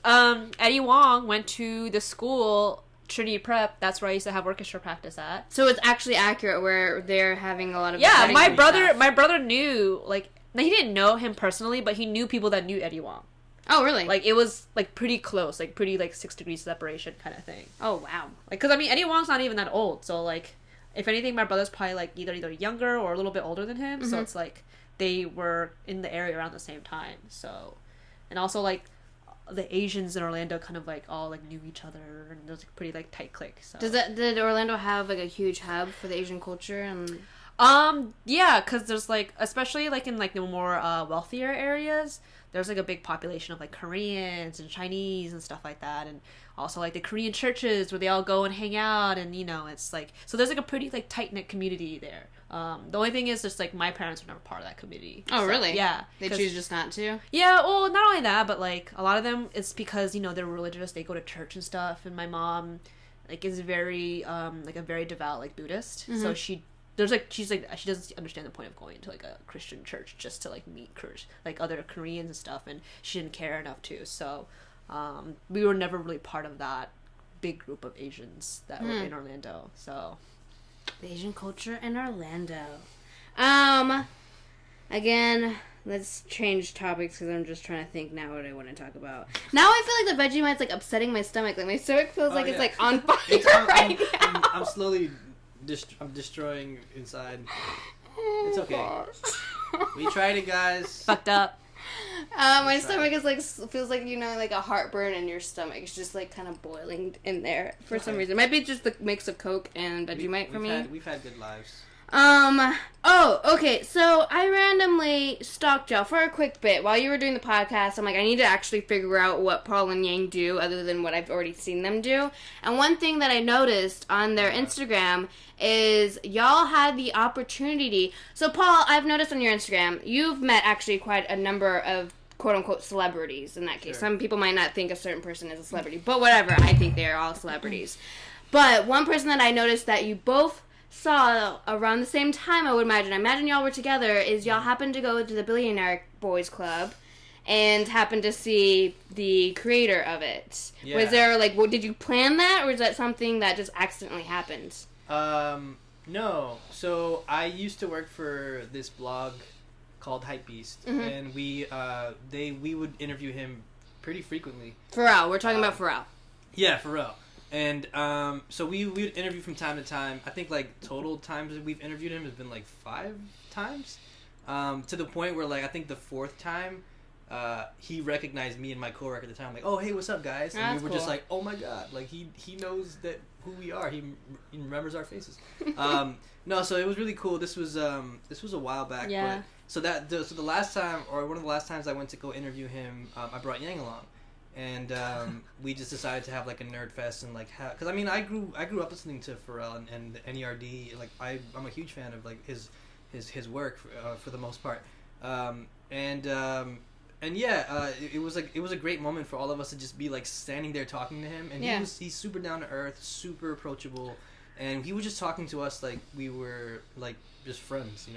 Eddie Wong went to the school... Trinity Prep, that's where I used to have orchestra practice at. So it's actually accurate where they're having a lot of my brother knew, like, he didn't know him personally, but he knew people that knew Eddie Wong. Oh, really? Like, it was, like, pretty close, like, pretty, like, 6 degrees separation kind of thing. Oh, wow. Like, because, I mean, Eddie Wong's not even that old, so, like, if anything, my brother's probably, like, either younger or a little bit older than him, so it's, like, they were in the area around the same time, so, and also, like, the Asians in Orlando kind of like all like knew each other, and it was a pretty like tight clique. So did Orlando have like a huge hub for the Asian culture? And yeah, because there's like, especially like in like the more wealthier areas, there's like a big population of like Koreans and Chinese and stuff like that, and also like the Korean churches where they all go and hang out, and you know, it's like, so there's like a pretty like tight knit community there. The only thing is just like my parents were never part of that community. Oh, so, really? Yeah. They choose just not to? Yeah, well, not only that, but like a lot of them, it's because, you know, they're religious, they go to church and stuff, and my mom like is very like a very devout like Buddhist, so she there's like she doesn't understand the point of going to like a Christian church just to like meet like other Koreans and stuff, and she didn't care enough to. So we were never really part of that big group of Asians that were in Orlando. So the Asian culture in Orlando. Again, let's change topics because I'm just trying to think now what I want to talk about. Now I feel like the Vegemite's like upsetting my stomach. Like my stomach feels like it's like on fire right now. I'm slowly I'm destroying inside. It's okay. We tried it, guys. Fucked up. My stomach is like feels like like a heartburn in your stomach. It's just like kind of boiling in there for some reason. It might be just the mix of Coke and Vegemite for me. We've had good lives. Okay, so I randomly stalked y'all for a quick bit while you were doing the podcast. I'm like, I need to actually figure out what Paul and Yang do other than what I've already seen them do. And one thing that I noticed on their Instagram is y'all had the opportunity. So Paul, I've noticed on your Instagram, you've met actually quite a number of quote-unquote celebrities in that case. Sure. Some people might not think a certain person is a celebrity, but whatever, I think they are all celebrities. But one person that I noticed that you both saw around the same time, I imagine y'all were together, is y'all happened to go to the Billionaire Boys Club and happened to see the creator of it. Yeah. Was there, did you plan that, or was that something that just accidentally happened? No. So I used to work for this blog called Hypebeast, and we would interview him pretty frequently. Pharrell. We're talking about Pharrell. Yeah, Pharrell. And so we would interview from time to time. I think total times that we've interviewed him has been 5 times, to the point where I think the 4th time he recognized me and my coworker at the time. Oh, hey, what's up, guys? And we were just oh my god, he knows that who we are. He remembers our faces. No, so it was really cool. This was a while back. Yeah. But so the last time, or one of the last times I went to go interview him, I brought Yang along. And we just decided to have a nerd fest and because I grew up listening to Pharrell and NERD. I'm a huge fan of his work for the most part. It was a great moment for all of us to just be standing there talking to him, and he's super down to earth, super approachable, and he was just talking to us like we were just friends,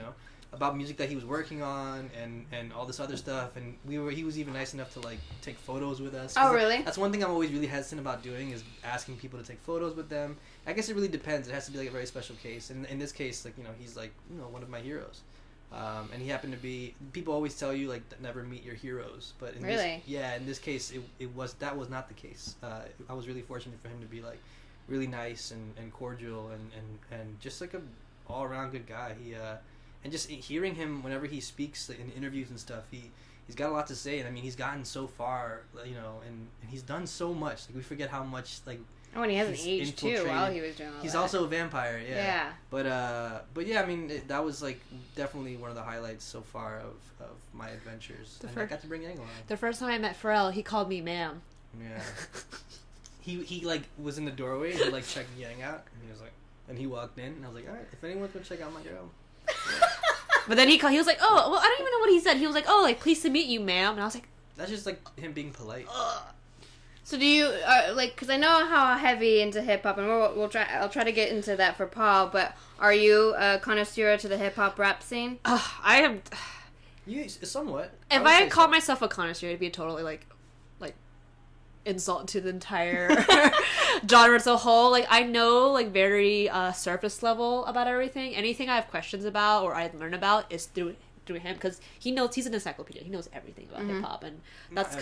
about music that he was working on and all this other stuff, and he was even nice enough to take photos with us. Oh, really? That's one thing I'm always really hesitant about doing, is asking people to take photos with them. I guess it really depends. It has to be a very special case. And in this case, he's one of my heroes. And he happened to be. People always tell you never meet your heroes, but in this case that was not the case. I was really fortunate for him to be really nice and cordial and just a all around good guy. And just hearing him whenever he speaks in interviews and stuff, he's got a lot to say, and he's gotten so far, and he's done so much. We forget how much and he hasn't aged too while he was doing all that. He's also a vampire, yeah. Yeah. But yeah, that was definitely one of the highlights so far of my adventures. I got to bring Yang along. The first time I met Pharrell, he called me ma'am. Yeah. he was in the doorway and he checked Yang out, and he was and he walked in, and I was all right, if anyone's gonna check out my girl. But then he was like, oh, well, I don't even know what he said. He was like, oh, pleased to meet you, ma'am. And I was like, that's just him being polite. So do you because I know how heavy into hip hop, and I'll try to get into that for Paul. But are you a connoisseur to the hip hop rap scene? I am. You somewhat. If I had called myself a connoisseur, it'd be totally insult to the entire genre as a whole. I know very surface level about everything. Anything I have questions about or I learn about is through him, because he's an encyclopedia. He knows everything about hip hop, and that's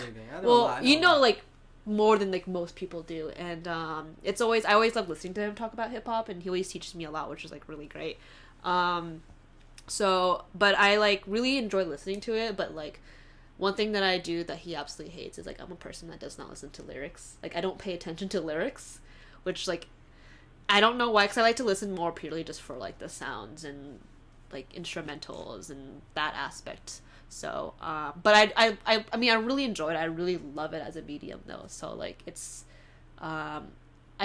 more than most people do. And I always love listening to him talk about hip hop, and he always teaches me a lot, which is really great. But I really enjoy listening to it, but one thing that I do that he absolutely hates is I'm a person that does not listen to lyrics. I don't pay attention to lyrics, which I don't know why, because I like to listen more purely just for the sounds and instrumentals and that aspect. So, but I really enjoy it. I really love it as a medium though. So it's, I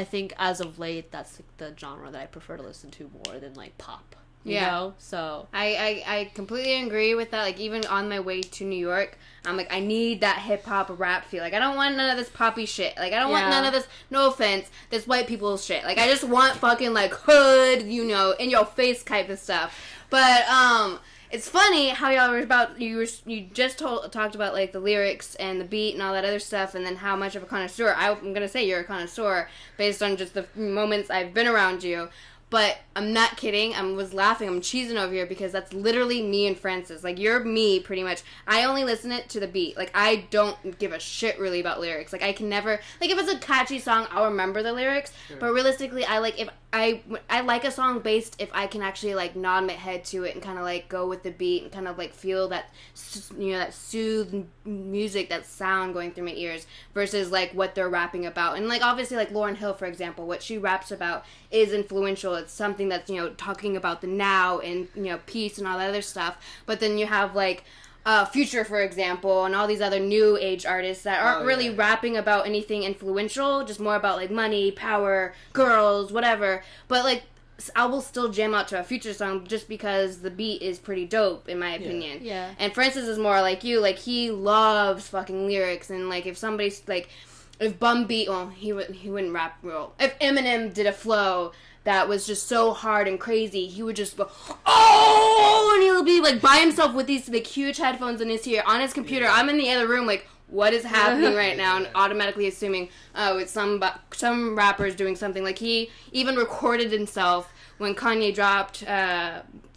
think as of late that's the genre that I prefer to listen to more than pop. You know? So I completely agree with that. Like, even on my way to New York, I'm like, I need that hip-hop rap feel. Like, I don't want none of this poppy shit. Like, I don't want none of this, no offense, this white people shit. Like, I just want fucking, like, hood, you know, in your face type of stuff. But, it's funny how y'all were about, you just talked about, like, the lyrics and the beat and all that other stuff, and then how much of a connoisseur. I'm gonna say you're a connoisseur based on just the moments I've been around you. But I'm not kidding. I was laughing. I'm cheesing over here because that's literally me and Francis. Like, you're me, pretty much. I only listen it to the beat. Like, I don't give a shit really about lyrics. Like, I can never... Like, if it's a catchy song, I'll remember the lyrics. Sure. But realistically, I like a song based if I can actually, like, nod my head to it and kind of, like, go with the beat and kind of, like, feel that, you know, that soothed music, that sound going through my ears versus, like, what they're rapping about. And, like, obviously, like, Lauryn Hill, for example, what she raps about is influential. It's something that's, you know, talking about the now and, you know, peace and all that other stuff. But then you have, like, Future, for example, and all these other new age artists that aren't really rapping about anything influential, just more about, like, money, power, girls, whatever. But, like, I will still jam out to a Future song just because the beat is pretty dope, in my opinion. Yeah. And Francis is more like you. Like, he loves fucking lyrics, and, like, if somebody's, like... If Bum Beat, well, he wouldn't rap real. If Eminem did a flow that was just so hard and crazy, he would just go, oh, and he'll be like by himself with these like huge headphones in his ear on his computer. I'm in the other room like, what is happening right now? And automatically assuming, oh, it's some rappers doing something. Like, he even recorded himself when Kanye dropped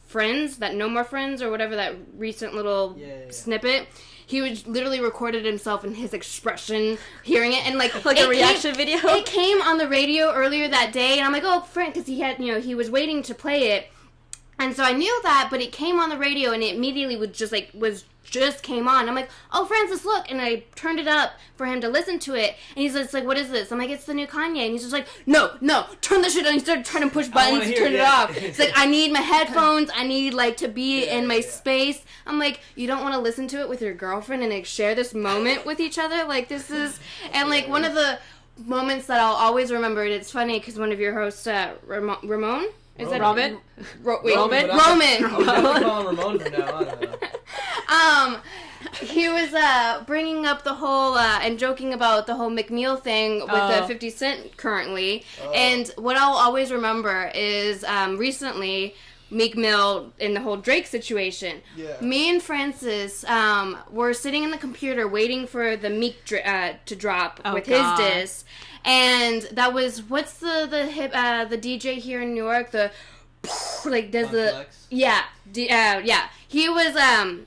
Friends, that No More Friends or whatever, that recent little snippet. He was literally recorded himself and his expression, hearing it, and like a reaction video. It came on the radio earlier that day, and I'm like, oh, Frank, because he had, you know, he was waiting to play it, and so I knew that, but it came on the radio, and it immediately just came on. I'm like, oh, Francis, look, and I turned it up for him to listen to it, and he's just like, what is this? I'm like, it's the new Kanye, and he's just like, no, turn the shit on. He started trying to push buttons to turn it off. It's like, I need my headphones, I need, like, to be in my space. I'm like, you don't want to listen to it with your girlfriend and, like, share this moment with each other? Like, this is, and, like, one of the moments that I'll always remember, and it's funny, because one of your hosts, Ramon? Is that Roman? Roman. I'm calling Ramon from now on. He was bringing up the whole and joking about the whole McNeil thing with the 50 Cent currently. And what I'll always remember is recently Meek Mill in the whole Drake situation. Yeah. Me and Francis were sitting in the computer waiting for the Meek to drop with his diss. And that was, what's the hip the DJ here in New York, the like does the yeah. He was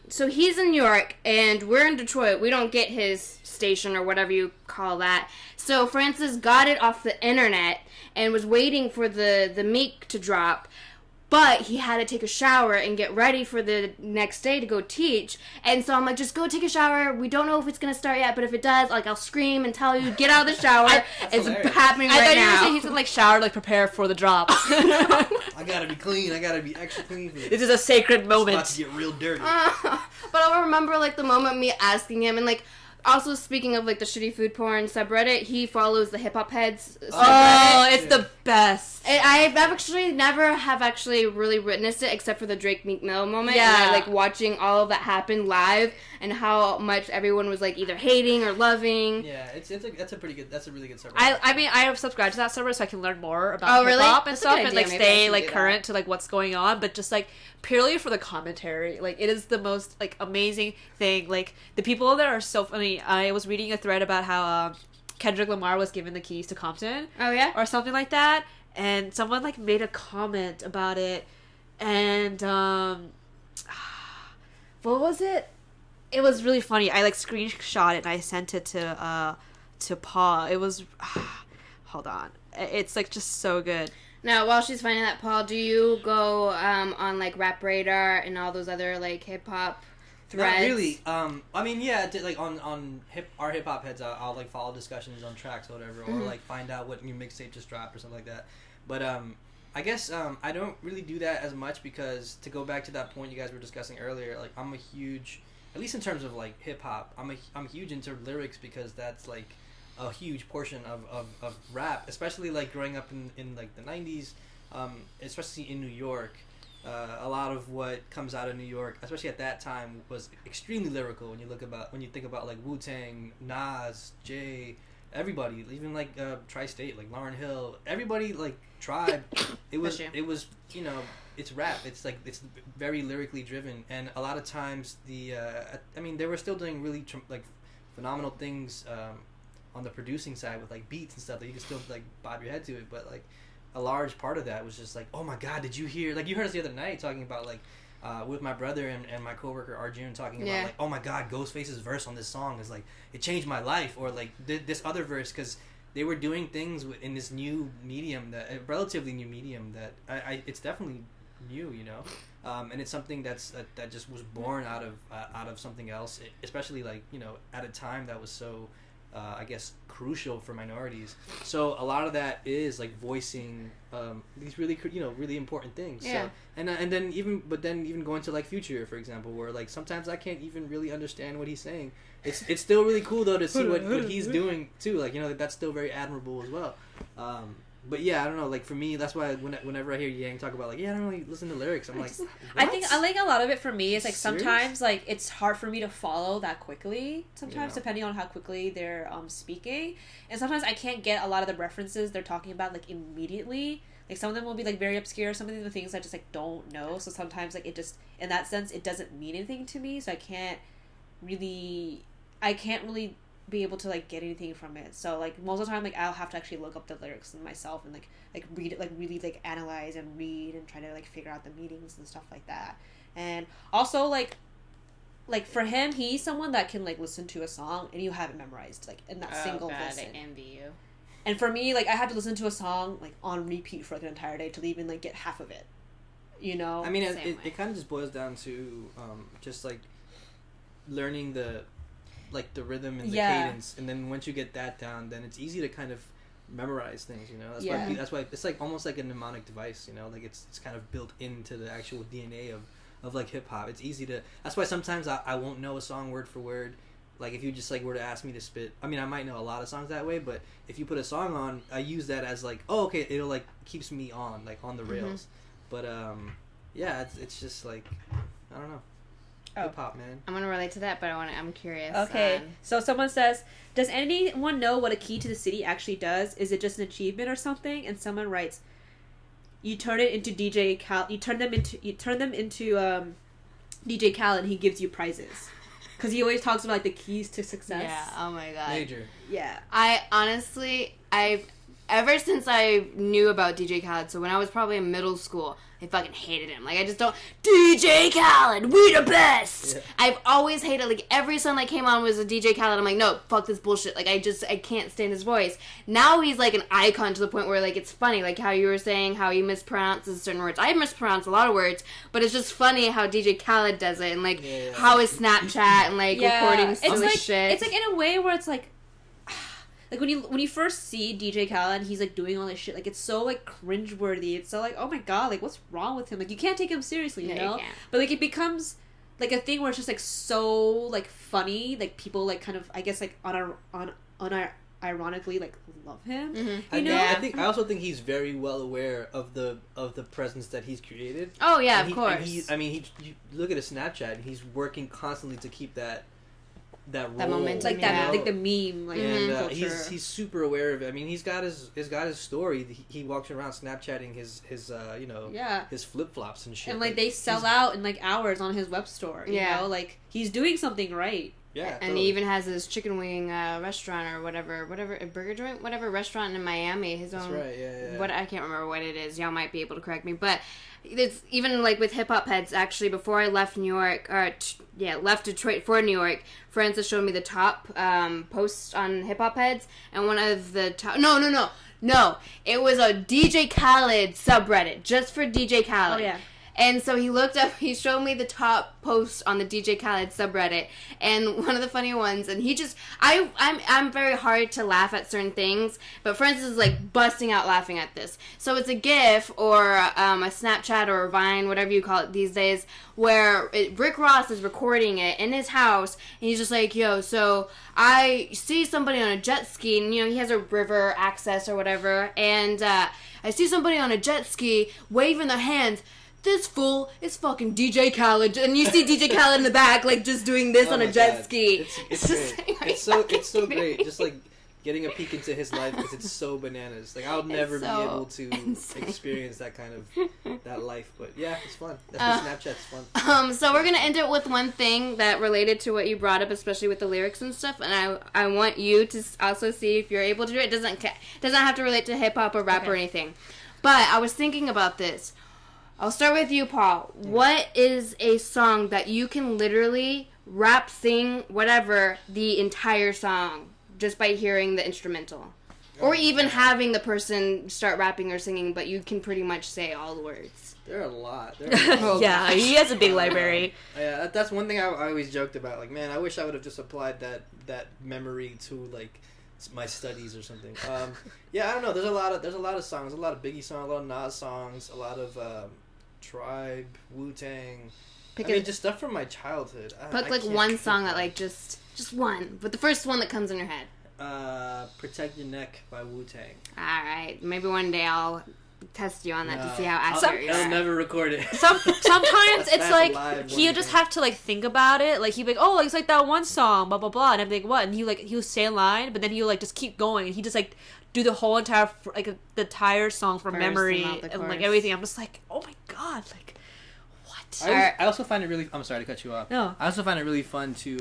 so he's in New York and we're in Detroit. We don't get his station or whatever you call that. So Francis got it off the internet and was waiting for the Meek to drop. But he had to take a shower and get ready for the next day to go teach. And so I'm like, just go take a shower. We don't know if it's going to start yet, but if it does, like, I'll scream and tell you, get out of the shower. It's happening right now. I thought you were saying he's going to, like, shower to, like, prepare for the drop. I got to be clean. I got to be extra clean for this. This is a sacred moment. It's about to get real dirty. But I'll remember, like, the moment me asking him and, like, also, speaking of, like, the shitty food porn subreddit, he follows the Hip Hop Heads subreddit. Oh, it's the best. I've actually never really witnessed it except for the Drake Meek Mill moment. Yeah. And I, like, watching all of that happen live and how much everyone was, like, either hating or loving. Yeah, that's a really good subreddit. I mean, I have subscribed to that subreddit so I can learn more about hip-hop and stuff and, like, stay, like, current to, like, what's going on, but just, like, purely for the commentary. Like, it is the most, like, amazing thing. Like, the people there are so funny. I was reading a thread about how Kendrick Lamar was given the keys to Compton. Oh, yeah? Or something like that. And someone, like, made a comment about it. And, what was it? It was really funny. I, like, screenshot it and I sent it to Paul. It was, hold on. It's, like, just so good. Now, while she's finding that, Paul, do you go on, like, Rap Radar and all those other, like, hip-hop threads? Not really. I mean, yeah, like, on our hip-hop heads, I'll, like, follow discussions on tracks or whatever, or, like, find out what new mixtape just dropped or something like that. But, I guess, I don't really do that as much because, to go back to that point you guys were discussing earlier, like, I'm a huge, at least in terms of, like, hip-hop, I'm huge into lyrics because that's, like, a huge portion of rap, especially, like, growing up in like, the 90s, especially in New York. a lot of what comes out of New York, especially at that time, was extremely lyrical. When you think about like Wu-Tang, Nas, Jay, everybody, even like Tri-State, like Lauryn Hill, everybody, like Tribe. It was it's rap. It's like it's very lyrically driven, and a lot of times they were still doing really like phenomenal things on the producing side with like beats and stuff that you can still like bob your head to it, but like a large part of that was just like, oh my god, did you hear, like you heard us the other night talking about like with my brother and my coworker Arjun talking about like, oh my god, Ghostface's verse on this song is like, it changed my life, or like this other verse, because they were doing things in this new medium, that a relatively new medium that I it's definitely new, and it's something that just was born out of something else, especially like at a time that was so I guess crucial for minorities. So a lot of that is like voicing these really really important things. Yeah. So, and then even going to like Future, for example, where like sometimes I can't even really understand what he's saying. It's still really cool though to see what he's doing too. Like that's still very admirable as well. But yeah, I don't know. Like for me, that's why whenever I hear Yang talk about like, I don't really listen to lyrics, I'm like, what? I think a lot of it for me is like sometimes like it's hard for me to follow that quickly. Sometimes depending on how quickly they're speaking, and sometimes I can't get a lot of the references they're talking about like immediately. Like some of them will be like very obscure. Some of the things I just like don't know. So sometimes like it just in that sense it doesn't mean anything to me. So I can't really be able to like get anything from it. So like most of the time like I'll have to actually look up the lyrics myself and like read it, like really like analyze and read and try to like figure out the meanings and stuff like that. And also like for him, he's someone that can like listen to a song and you have it memorized like in that single listen. I envy you. And for me, like I have to listen to a song like on repeat for like an entire day to even like get half of it. I mean, it kind of just boils down to just like learning the rhythm and the cadence, and then once you get that down, then it's easy to kind of memorize things. That's why it's like almost like a mnemonic device. Like it's kind of built into the actual DNA of like hip hop. It's easy to. That's why sometimes I won't know a song word for word. Like if you just like were to ask me to spit, I mean I might know a lot of songs that way, but if you put a song on, I use that as like, oh okay, it'll like keeps me on the rails. But yeah, it's just like I don't know. Hip hop, man. I'm gonna relate to that, but I'm curious. Okay, so someone says, does anyone know what a key to the city actually does? Is it just an achievement or something? And someone writes, you turn it into DJ Khaled. You turn them into DJ Khaled, and he gives you prizes. Because he always talks about like the keys to success. Yeah. Oh my god. Major. Yeah. Ever since I knew about DJ Khaled, so when I was probably in middle school, I fucking hated him. Like, I just don't... DJ Khaled, we the best! Yeah. I've always hated, like, every song that came on was a DJ Khaled. I'm like, no, fuck this bullshit. Like, I can't stand his voice. Now he's, like, an icon to the point where, like, it's funny. Like, how you were saying how he mispronounces certain words. I mispronounce a lot of words, but it's just funny how DJ Khaled does it. And, like, how his Snapchat and, like, recording silly shit. It's, like, in a way where it's, like... Like, when you first see DJ Khaled and he's, like, doing all this shit, like, it's so, like, cringeworthy. It's so, like, oh my god, like, what's wrong with him? Like, you can't take him seriously, you know? You can't. But, like, it becomes, like, a thing where it's just, like, so, like, funny. Like, people, like, kind of, I guess, like, ironically, like, love him. Mm-hmm. You know? I also think he's very well aware of the presence that he's created. Oh, yeah, of course. You look at his Snapchat, and he's working constantly to keep that momentum, like that, like the meme, like and he's super aware of it. I mean, he's got his story. He walks around Snapchatting his his flip flops and shit. And like they sell out in like hours on his web store. You know, like he's doing something right. Yeah, and totally. he even has his chicken wing restaurant or whatever, a burger joint, whatever restaurant in Miami. His own. That's right. Yeah. What I can't remember what it is. Y'all might be able to correct me, but it's even like with hip hop heads. Actually, before I left New York, left Detroit for New York, friends have shown me the top posts on hip hop heads, and one of the top. No, it was a DJ Khaled subreddit just for DJ Khaled. Oh yeah. And so he showed me the top posts on the DJ Khaled subreddit, and one of the funny ones, and he just, I'm very hard to laugh at certain things, but Francis is like busting out laughing at this. So it's a GIF or a Snapchat or a Vine, whatever you call it these days, where Rick Ross is recording it in his house, and he's just like, yo, so I see somebody on a jet ski, and he has a river access or whatever, and I see somebody on a jet ski waving their hands. this fool is fucking DJ Khaled, and you see DJ Khaled in the back, like, just doing this on a jet ski. It's great. It's so great. Just, like, getting a peek into his life because it's so bananas. Like, I'll never be able to experience that kind of, that life. But, yeah, it's fun. That's what Snapchat's fun. So we're going to end it with one thing that related to what you brought up, especially with the lyrics and stuff. And I want you to also see if you're able to do it. It doesn't have to relate to hip-hop or rap or anything. But I was thinking about this. I'll start with you, Paul. What is a song that you can literally rap, sing, whatever, the entire song just by hearing the instrumental? Or even having the person start rapping or singing, but you can pretty much say all the words. There are a lot. Yeah, he has a big library. Yeah, that's one thing I always joked about. Like, man, I wish I would have just applied that memory to, like, my studies or something. Yeah, I don't know. There's a lot of songs. A lot of Biggie songs, a lot of Nas songs, a lot of Tribe, Wu-Tang. Just stuff from my childhood. Pick one song that, like, just one, but the first one that comes in your head. Protect Your Neck by Wu-Tang. Alright, maybe one day I'll test you on that to see how accurate you are. I'll never record it. Sometimes it's like, he'll just have to, like, think about it. Like, he'll be like, oh, it's like that one song, blah, blah, blah. And I'm like, what? And he'll say a line, but then he'll, like, just keep going. And he just, like, do the whole entire, like, the entire song from memory and like, everything. I'm just like, oh my god, like, what? I also find it really, I'm sorry to cut you off. No. I also find it really fun to,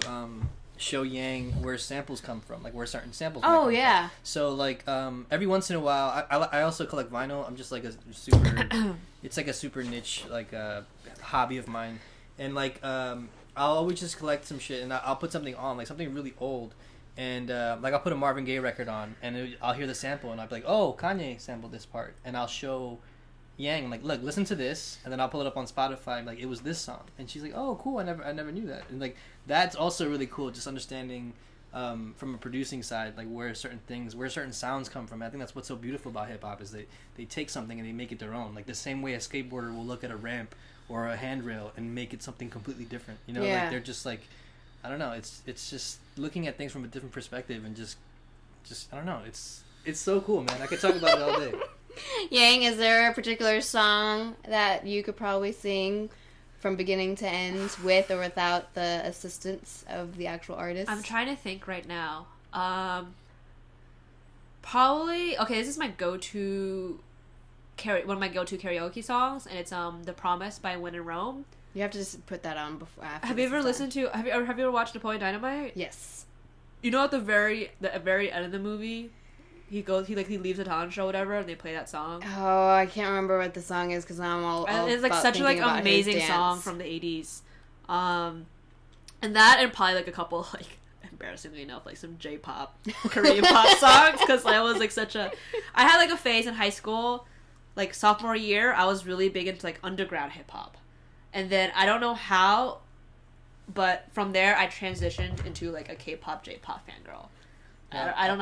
show Yang where samples come from, like where certain samples come from. So like every once in a while I also collect vinyl. I'm just like a super it's like a super niche like hobby of mine, and like I'll always just collect some shit and I'll put something on, like something really old, and like I'll put a Marvin Gaye record on and I'll hear the sample and I'll be like, oh, Kanye sampled this part, and I'll show Yang, I'm like, look, listen to this, and then I'll pull it up on Spotify, and like, it was this song, and she's like, oh, cool, I never knew that, and like, that's also really cool, just understanding from a producing side, like where certain sounds come from. I think that's what's so beautiful about hip hop is they take something and they make it their own, like the same way a skateboarder will look at a ramp or a handrail and make it something completely different, you know, like they're just like, I don't know, it's just looking at things from a different perspective and just I don't know, it's so cool, man. I could talk about it all day. Yang, is there a particular song that you could probably sing from beginning to end with or without the assistance of the actual artist? I'm trying to think right now. Probably, okay, this is my one of my go-to karaoke songs, and it's The Promise by When in Rome. You have to just put that on before. Have you ever listened to? Have you ever watched Napoleon Dynamite? Yes. You know, at the very end of the movie, he leaves the talent show, or whatever, and they play that song. Oh, I can't remember what the song is because I'm all. It's like such a like amazing song from the 80s, and that, and probably like a couple like embarrassingly enough like some J-pop, Korean pop songs, because I was like I had like a phase in high school, like sophomore year, I was really big into like underground hip hop, and then I don't know how, but from there I transitioned into like a K-pop, J-pop fangirl. Yeah, I don't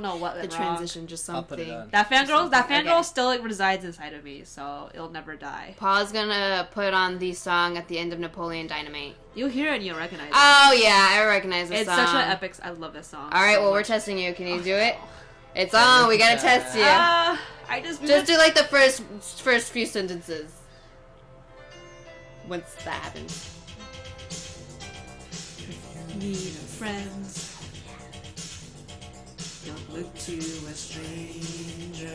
know what the transition wrong. Just something. That fangirl still like resides inside of me, so it'll never die. Paul's gonna put on the song at the end of Napoleon Dynamite. You'll hear it and you'll recognize it. Oh yeah, I recognize the song. It's such an epic. I love this song. All right, we're testing you. Can you do it? It's on. We gotta test you. I just do like the first few sentences. Once that happens. Need friends. Don't look to a stranger.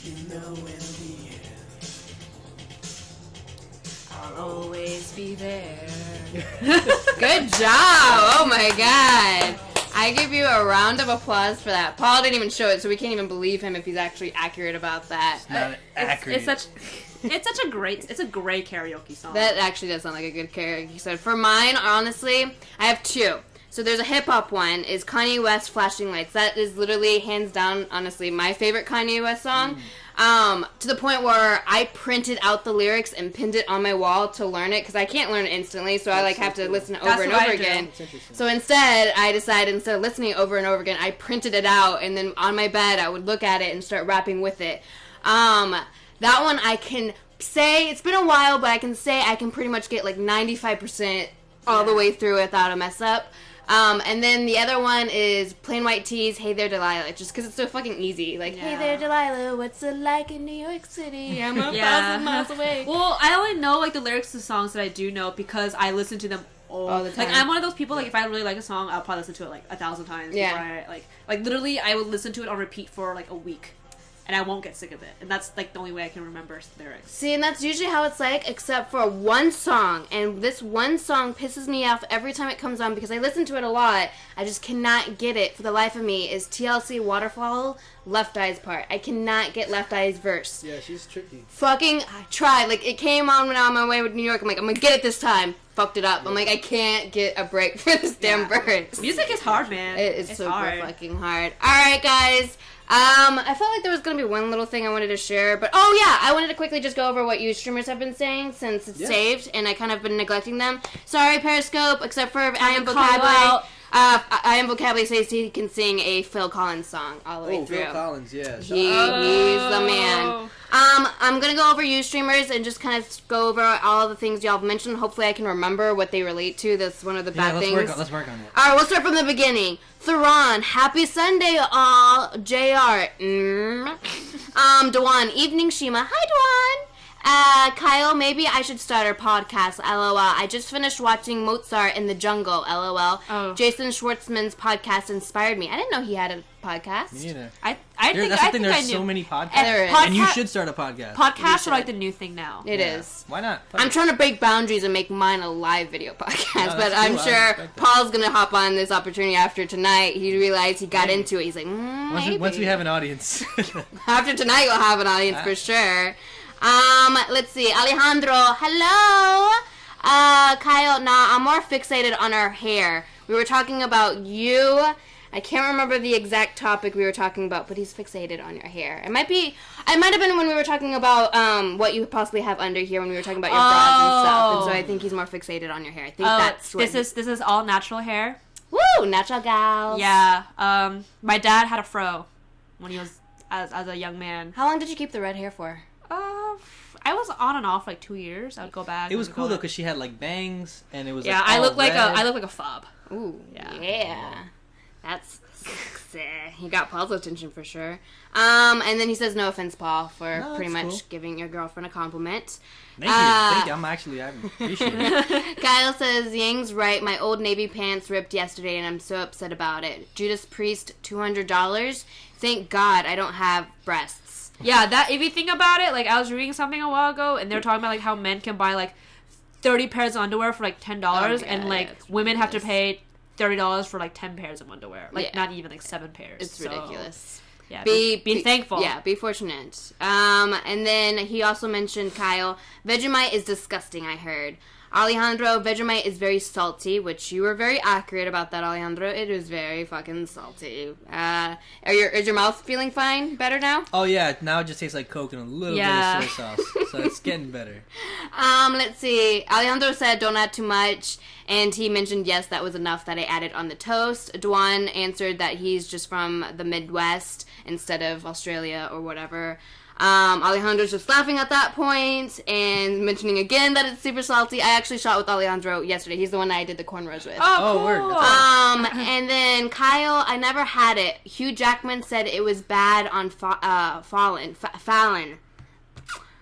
You know in the end I'll always be there. Good job! Oh my god! I give you a round of applause for that. Paul didn't even show it, so we can't even believe him if he's actually accurate about that. It's not accurate. It's a great karaoke song. That actually does sound like a good karaoke song. For mine, honestly, I have two. So there's a hip-hop one, is Kanye West, Flashing Lights. That is literally, hands down, honestly, my favorite Kanye West song. To the point where I printed out the lyrics and pinned it on my wall to learn it, because I can't learn it instantly, so I have to listen over and over again. So instead, I decided, instead of listening over and over again, I printed it out, and then on my bed, I would look at it and start rapping with it. That one I can say, it's been a while, but I can say I can pretty much get like 95% all the way through without a mess up. And then the other one is Plain White Tees, Hey There Delilah, just because it's so fucking easy. Like, Hey there Delilah, what's it like in New York City? I'm 1,000 miles away. Well, I only know like the lyrics to songs that I do know because I listen to them all the time. Like, I'm one of those people, like, if I really like a song, I'll probably listen to it like 1,000 times. Yeah. Like literally, I would listen to it on repeat for like a week. And I won't get sick of it. And that's, like, the only way I can remember lyrics. See, and that's usually how it's like, except for one song. And this one song pisses me off every time it comes on because I listen to it a lot. I just cannot get it for the life of me, is TLC Waterfall, Left Eye's part. I cannot get Left Eye's verse. Yeah, she's tricky. Fucking tried. Like, it came on when I was on my way to New York. I'm like, I'm gonna get it this time. Fucked it up. I'm like, I can't get a break for this damn verse. Music is hard, man. It's super fucking hard. Alright, guys. I felt like there was going to be one little thing I wanted to share, but I wanted to quickly just go over what you streamers have been saying since it's saved, and I kind of been neglecting them. Sorry, Periscope, except for I Am Vocabulary. I Am Vocabulary says he can sing a Phil Collins song all the way through. Phil Collins, yeah. He's the man. I'm going to go over you streamers and just kind of go over all the things y'all have mentioned. Hopefully I can remember what they relate to. That's one of the bad things. Let's work on it. Alright, we'll start from the beginning. Theron, happy Sunday all. JR, Dwan, evening Shima. Hi, Dwan. Kyle, maybe I should start a podcast. LOL. I just finished watching Mozart in the Jungle. LOL. Oh. Jason Schwartzman's podcast inspired me. I didn't know he had a podcast. Me neither. That's the thing. There's so many podcasts, and you should start a podcast. Podcasts are like the new thing now. It is. Why not? I'm trying to break boundaries and make mine a live video podcast, but I'm sure Paul's gonna hop on this opportunity after tonight. He realized he got into it. He's like, once we have an audience. After tonight, we'll have an audience for sure. Let's see. Alejandro, hello. Kyle, I'm more fixated on our hair. We were talking about you. I can't remember the exact topic we were talking about, but he's fixated on your hair. It might have been when we were talking about what you possibly have under here when we were talking about your bras and stuff. And so I think he's more fixated on your hair. I think that's what this is all natural hair. Woo, natural gals. Yeah. My dad had a fro when he was as a young man. How long did you keep the red hair for? I was on and off like 2 years. I would go back. It was cool though because she had like bangs and it was I look like a fob. Ooh, yeah. That's sexy. He got Paul's attention for sure. And then he says, no offense, Paul, for pretty much giving your girlfriend a compliment. Thank you. I appreciate it. Kyle says, Yang's right. My old Navy pants ripped yesterday, and I'm so upset about it. Judas Priest, $200. Thank God I don't have breasts. Yeah, that if you think about it, like I was reading something a while ago, and they were talking about like how men can buy like 30 pairs of underwear for like $10, and like women have to pay $30 for like 10 pairs of underwear. Like not even like 7 pairs. It's ridiculous. Yeah, be thankful. Yeah, be fortunate. And then he also mentioned, Kyle, Vegemite is disgusting, I heard. Alejandro, Vegemite is very salty, which you were very accurate about that, Alejandro. It is very fucking salty. Is your mouth feeling fine? Better now? Oh, yeah. Now it just tastes like Coke and a little bit of soy sauce. So it's getting better. Let's see. Alejandro said don't add too much. And he mentioned, yes, that was enough that I added on the toast. Dwan answered that he's just from the Midwest instead of Australia or whatever. Alejandro's just laughing at that point and mentioning again that it's super salty. I actually shot with Alejandro yesterday. He's the one I did the cornrows with. Oh, cool. Word. And then Kyle, I never had it. Hugh Jackman said it was bad on Fallon. Is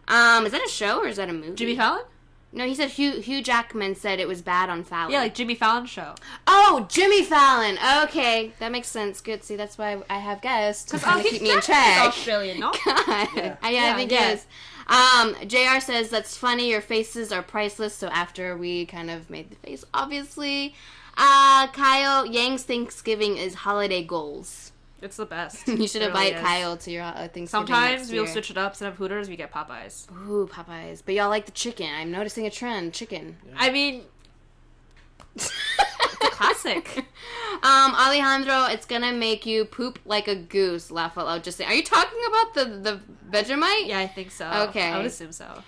that a show or is that a movie? Jimmy Fallon? No, he said Hugh Jackman said it was bad on Fallon. Yeah, like Jimmy Fallon's show. Oh, Jimmy Fallon. Okay, that makes sense. Good. See, that's why I have guests to kind of keep me in check. Australian, no? God. Yeah, I think it is. JR says, that's funny. Your faces are priceless. So after we kind of made the face, obviously. Kyle, Yang's Thanksgiving is holiday goals. It's the best. You should invite Kyle to your Thanksgiving. Sometimes we'll switch it up. Instead of Hooters, we get Popeyes. Ooh, Popeyes. But y'all like the chicken. I'm noticing a trend. Chicken. Yeah. I mean, it's a classic. Alejandro, it's gonna make you poop like a goose. Laugh out loud. Just saying. Are you talking about the Vegemite? Yeah, I think so. Okay. I would assume so.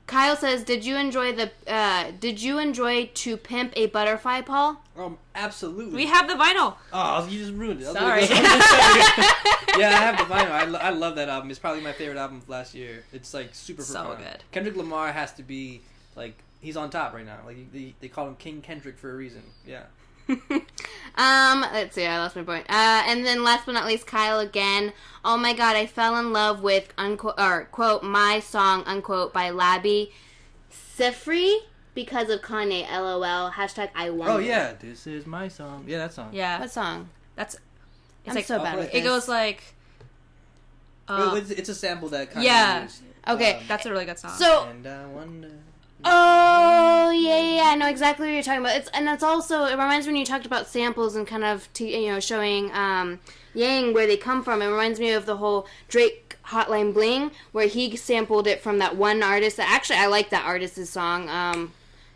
Kyle says, did you enjoy To Pimp a Butterfly, Paul? Absolutely. We have the vinyl. Oh, you just ruined it. Sorry. Yeah, I have the vinyl. I love that album. It's probably my favorite album of last year. It's like super profound. Good. Kendrick Lamar has to be like he's on top right now. Like they call him King Kendrick for a reason. Yeah. Let's see, I lost my point. And then last but not least, Kyle again. Oh my god, I fell in love with, unquote, or quote, my song, unquote, by Labby Sifri because of Kanye, LOL. Hashtag I wonder. Oh yeah, this is my song. Yeah, that song. Yeah. What song? It's like so bad. It goes like... it's a sample that Kanye used. Okay. That's a really good song. So... And I wonder... Oh yeah, I know exactly what you're talking about. It's also, it reminds me when you talked about samples and kind of showing Yang where they come from. It reminds me of the whole Drake Hotline Bling where he sampled it from that one artist. That actually I like that artist's song.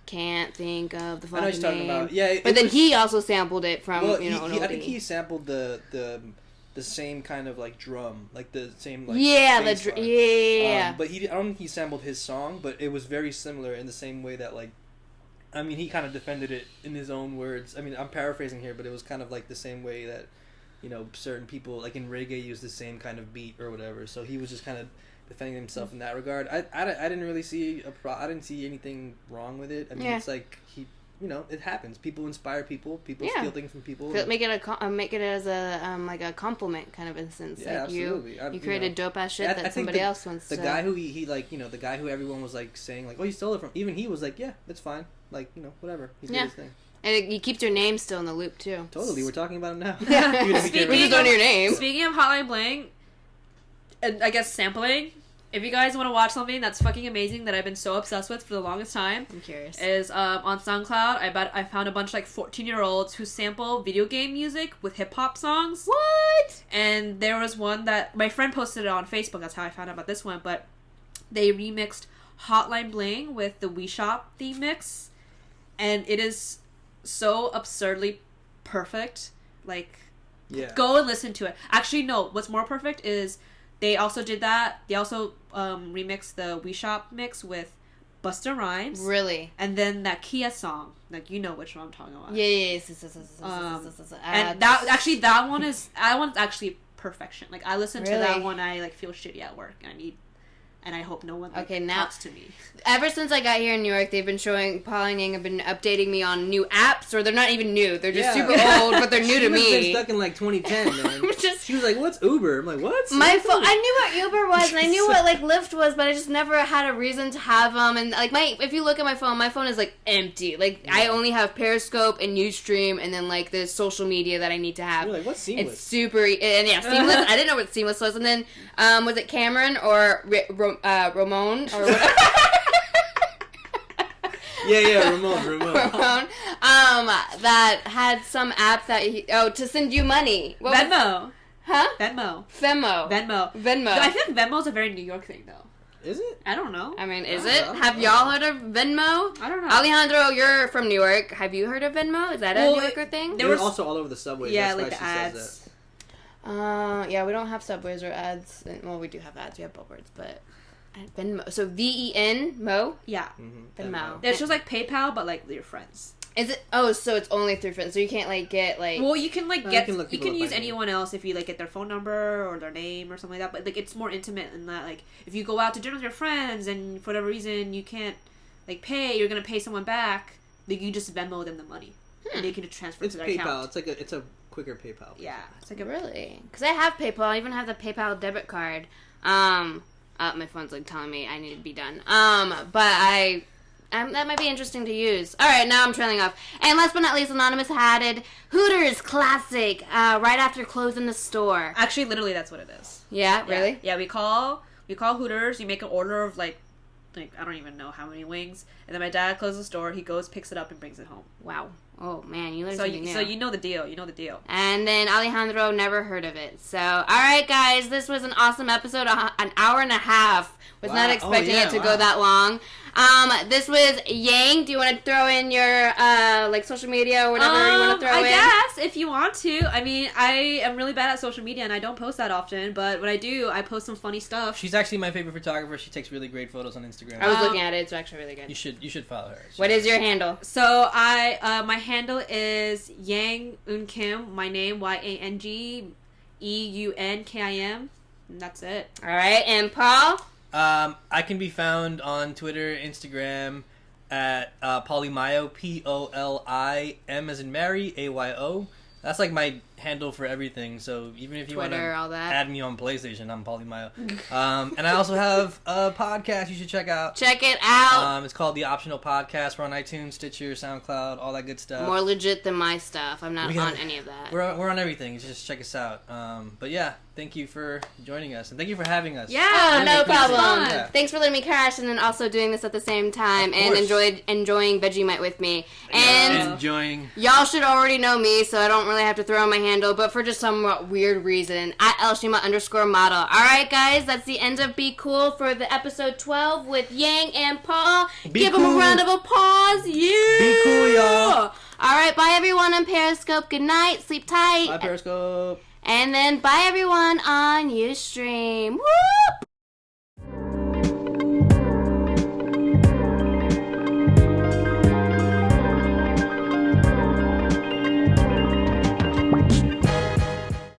Can't think of the fucking name. About. Yeah, but then he also sampled it from I think he sampled the same kind of like drum, like the same like but I don't think he sampled his song, but it was very similar in the same way that like, I mean, he kind of defended it in his own words. I mean, I'm paraphrasing here, but it was kind of like the same way that, certain people like in reggae use the same kind of beat or whatever. So he was just kind of defending himself in that regard. I didn't really see I didn't see anything wrong with it. I mean, it's like it happens. People inspire people. People steal things from people. Make it as a like a compliment kind of instance. Yeah, like absolutely. You created dope ass shit that somebody else wants. The guy who he like, the guy who everyone was like saying like, oh, you stole it from. Even he was like, yeah, it's fine. Like, whatever. He did his thing. And he keeps your name still in the loop too. Totally, we're talking about him now. Yeah. We just don't know your name. Speaking of Hotline Bling, and I guess sampling. If you guys want to watch something that's fucking amazing that I've been so obsessed with for the longest time, I'm curious. Is on SoundCloud. I found a bunch of like 14-year-olds who sample video game music with hip hop songs. What? And there was one that my friend posted it on Facebook. That's how I found out about this one. But they remixed Hotline Bling with the Wii Shop theme mix, and it is so absurdly perfect. Like, go and listen to it. Actually, no. What's more perfect is. They also did that. They also remixed the Wii Shop mix with Busta Rhymes. Really? And then that Kia song. Like, you know which one I'm talking about. Yes. And that one's actually perfection. Like, I listen to that one, I like feel shitty at work. And I hope no one talks to me. Ever since I got here in New York, they've been Paul and Yang have been updating me on new apps, or they're not even new. They're just super old, but they're new to me. She's been stuck in like 2010, man. She was like, "What's Uber?" I'm like, "What?" My phone. I knew what Uber was, and I knew what like Lyft was, but I just never had a reason to have them. And like if you look at my phone is like empty. Like I only have Periscope and Ustream, and then like the social media that I need to have. You're like, what's Seamless? It's super Seamless. I didn't know what Seamless was, and then was it Cameron or Ramon or whatever? Ramon. That had some app that to send you money. Venmo. Huh? Venmo. I think Venmo's a very New York thing, though. Is it? I don't know. I mean, is it? Have y'all heard of Venmo? I don't know. Alejandro, you're from New York. Have you heard of Venmo? Is that a New Yorker thing? They were also all over the subways. Yeah, that's like the ads. Yeah, we don't have subways or ads. Well, we do have ads. We have billboards, but Venmo. So Venmo. Yeah. Mm-hmm. Venmo. It's just like PayPal, but like your friends. Is it? Oh, so it's only through friends. So you can't like get like. Well, you can like you can use anyone else if you like get their phone number or their name or something like that. But like it's more intimate in that like if you go out to dinner with your friends and for whatever reason you can't like pay, you're gonna pay someone back. Like you just Venmo them the money and they can just transfer to their PayPal. account. It's a quicker PayPal. Basically. Yeah, it's like really because I have PayPal. I even have the PayPal debit card. My phone's like telling me I need to be done. But that might be interesting to use. All right, now I'm trailing off. And last but not least, Anonymous added Hooters Classic right after closing the store. Actually, literally, that's what it is. Yeah, really? Yeah, we call Hooters. You make an order of like I don't even know how many wings, and then my dad closes the store. He goes, picks it up, and brings it home. Wow. Oh man, you learned something new. So you know the deal. And then Alejandro never heard of it. So all right, guys, this was an awesome episode. An hour and a half. Was not expecting it to go that long. This was Yang. Do you want to throw in your like social media or whatever you want to throw in? I guess if you want to. I mean, I am really bad at social media and I don't post that often, but when I do, I post some funny stuff. She's actually my favorite photographer. She takes really great photos on Instagram. I was looking at it. It's actually really good. You should follow her. What is your handle? So my handle is Yang Eun Kim. My name YangEunkim. And that's it. All right, and Paul. I can be found on Twitter, Instagram, at Polymayo, Polim as in Mary, AYO. That's like my handle for everything. So even if you want to add me on PlayStation, I'm Polymayo. And I also have a podcast you should check out. Check it out. It's called The Optional Podcast. We're on iTunes, Stitcher, SoundCloud, all that good stuff. More legit than my stuff. I'm not on any of that. We're on everything. Just check us out. But yeah, thank you for joining us and thank you for having us. Yeah, no problem. Yeah. Thanks for letting me crash and then also doing this at the same time and enjoying Vegemite with me. And y'all should already know me, so I don't really have to throw on my handle, but for just some weird reason, at l.Shima_model. Alright, guys, that's the end of Be Cool for the episode 12 with Yang and Paul. Give them a round of applause. Yeah! Be cool, y'all. Alright, bye everyone on Periscope. Good night. Sleep tight. Bye, Periscope. And then bye everyone on Ustream. Whoop!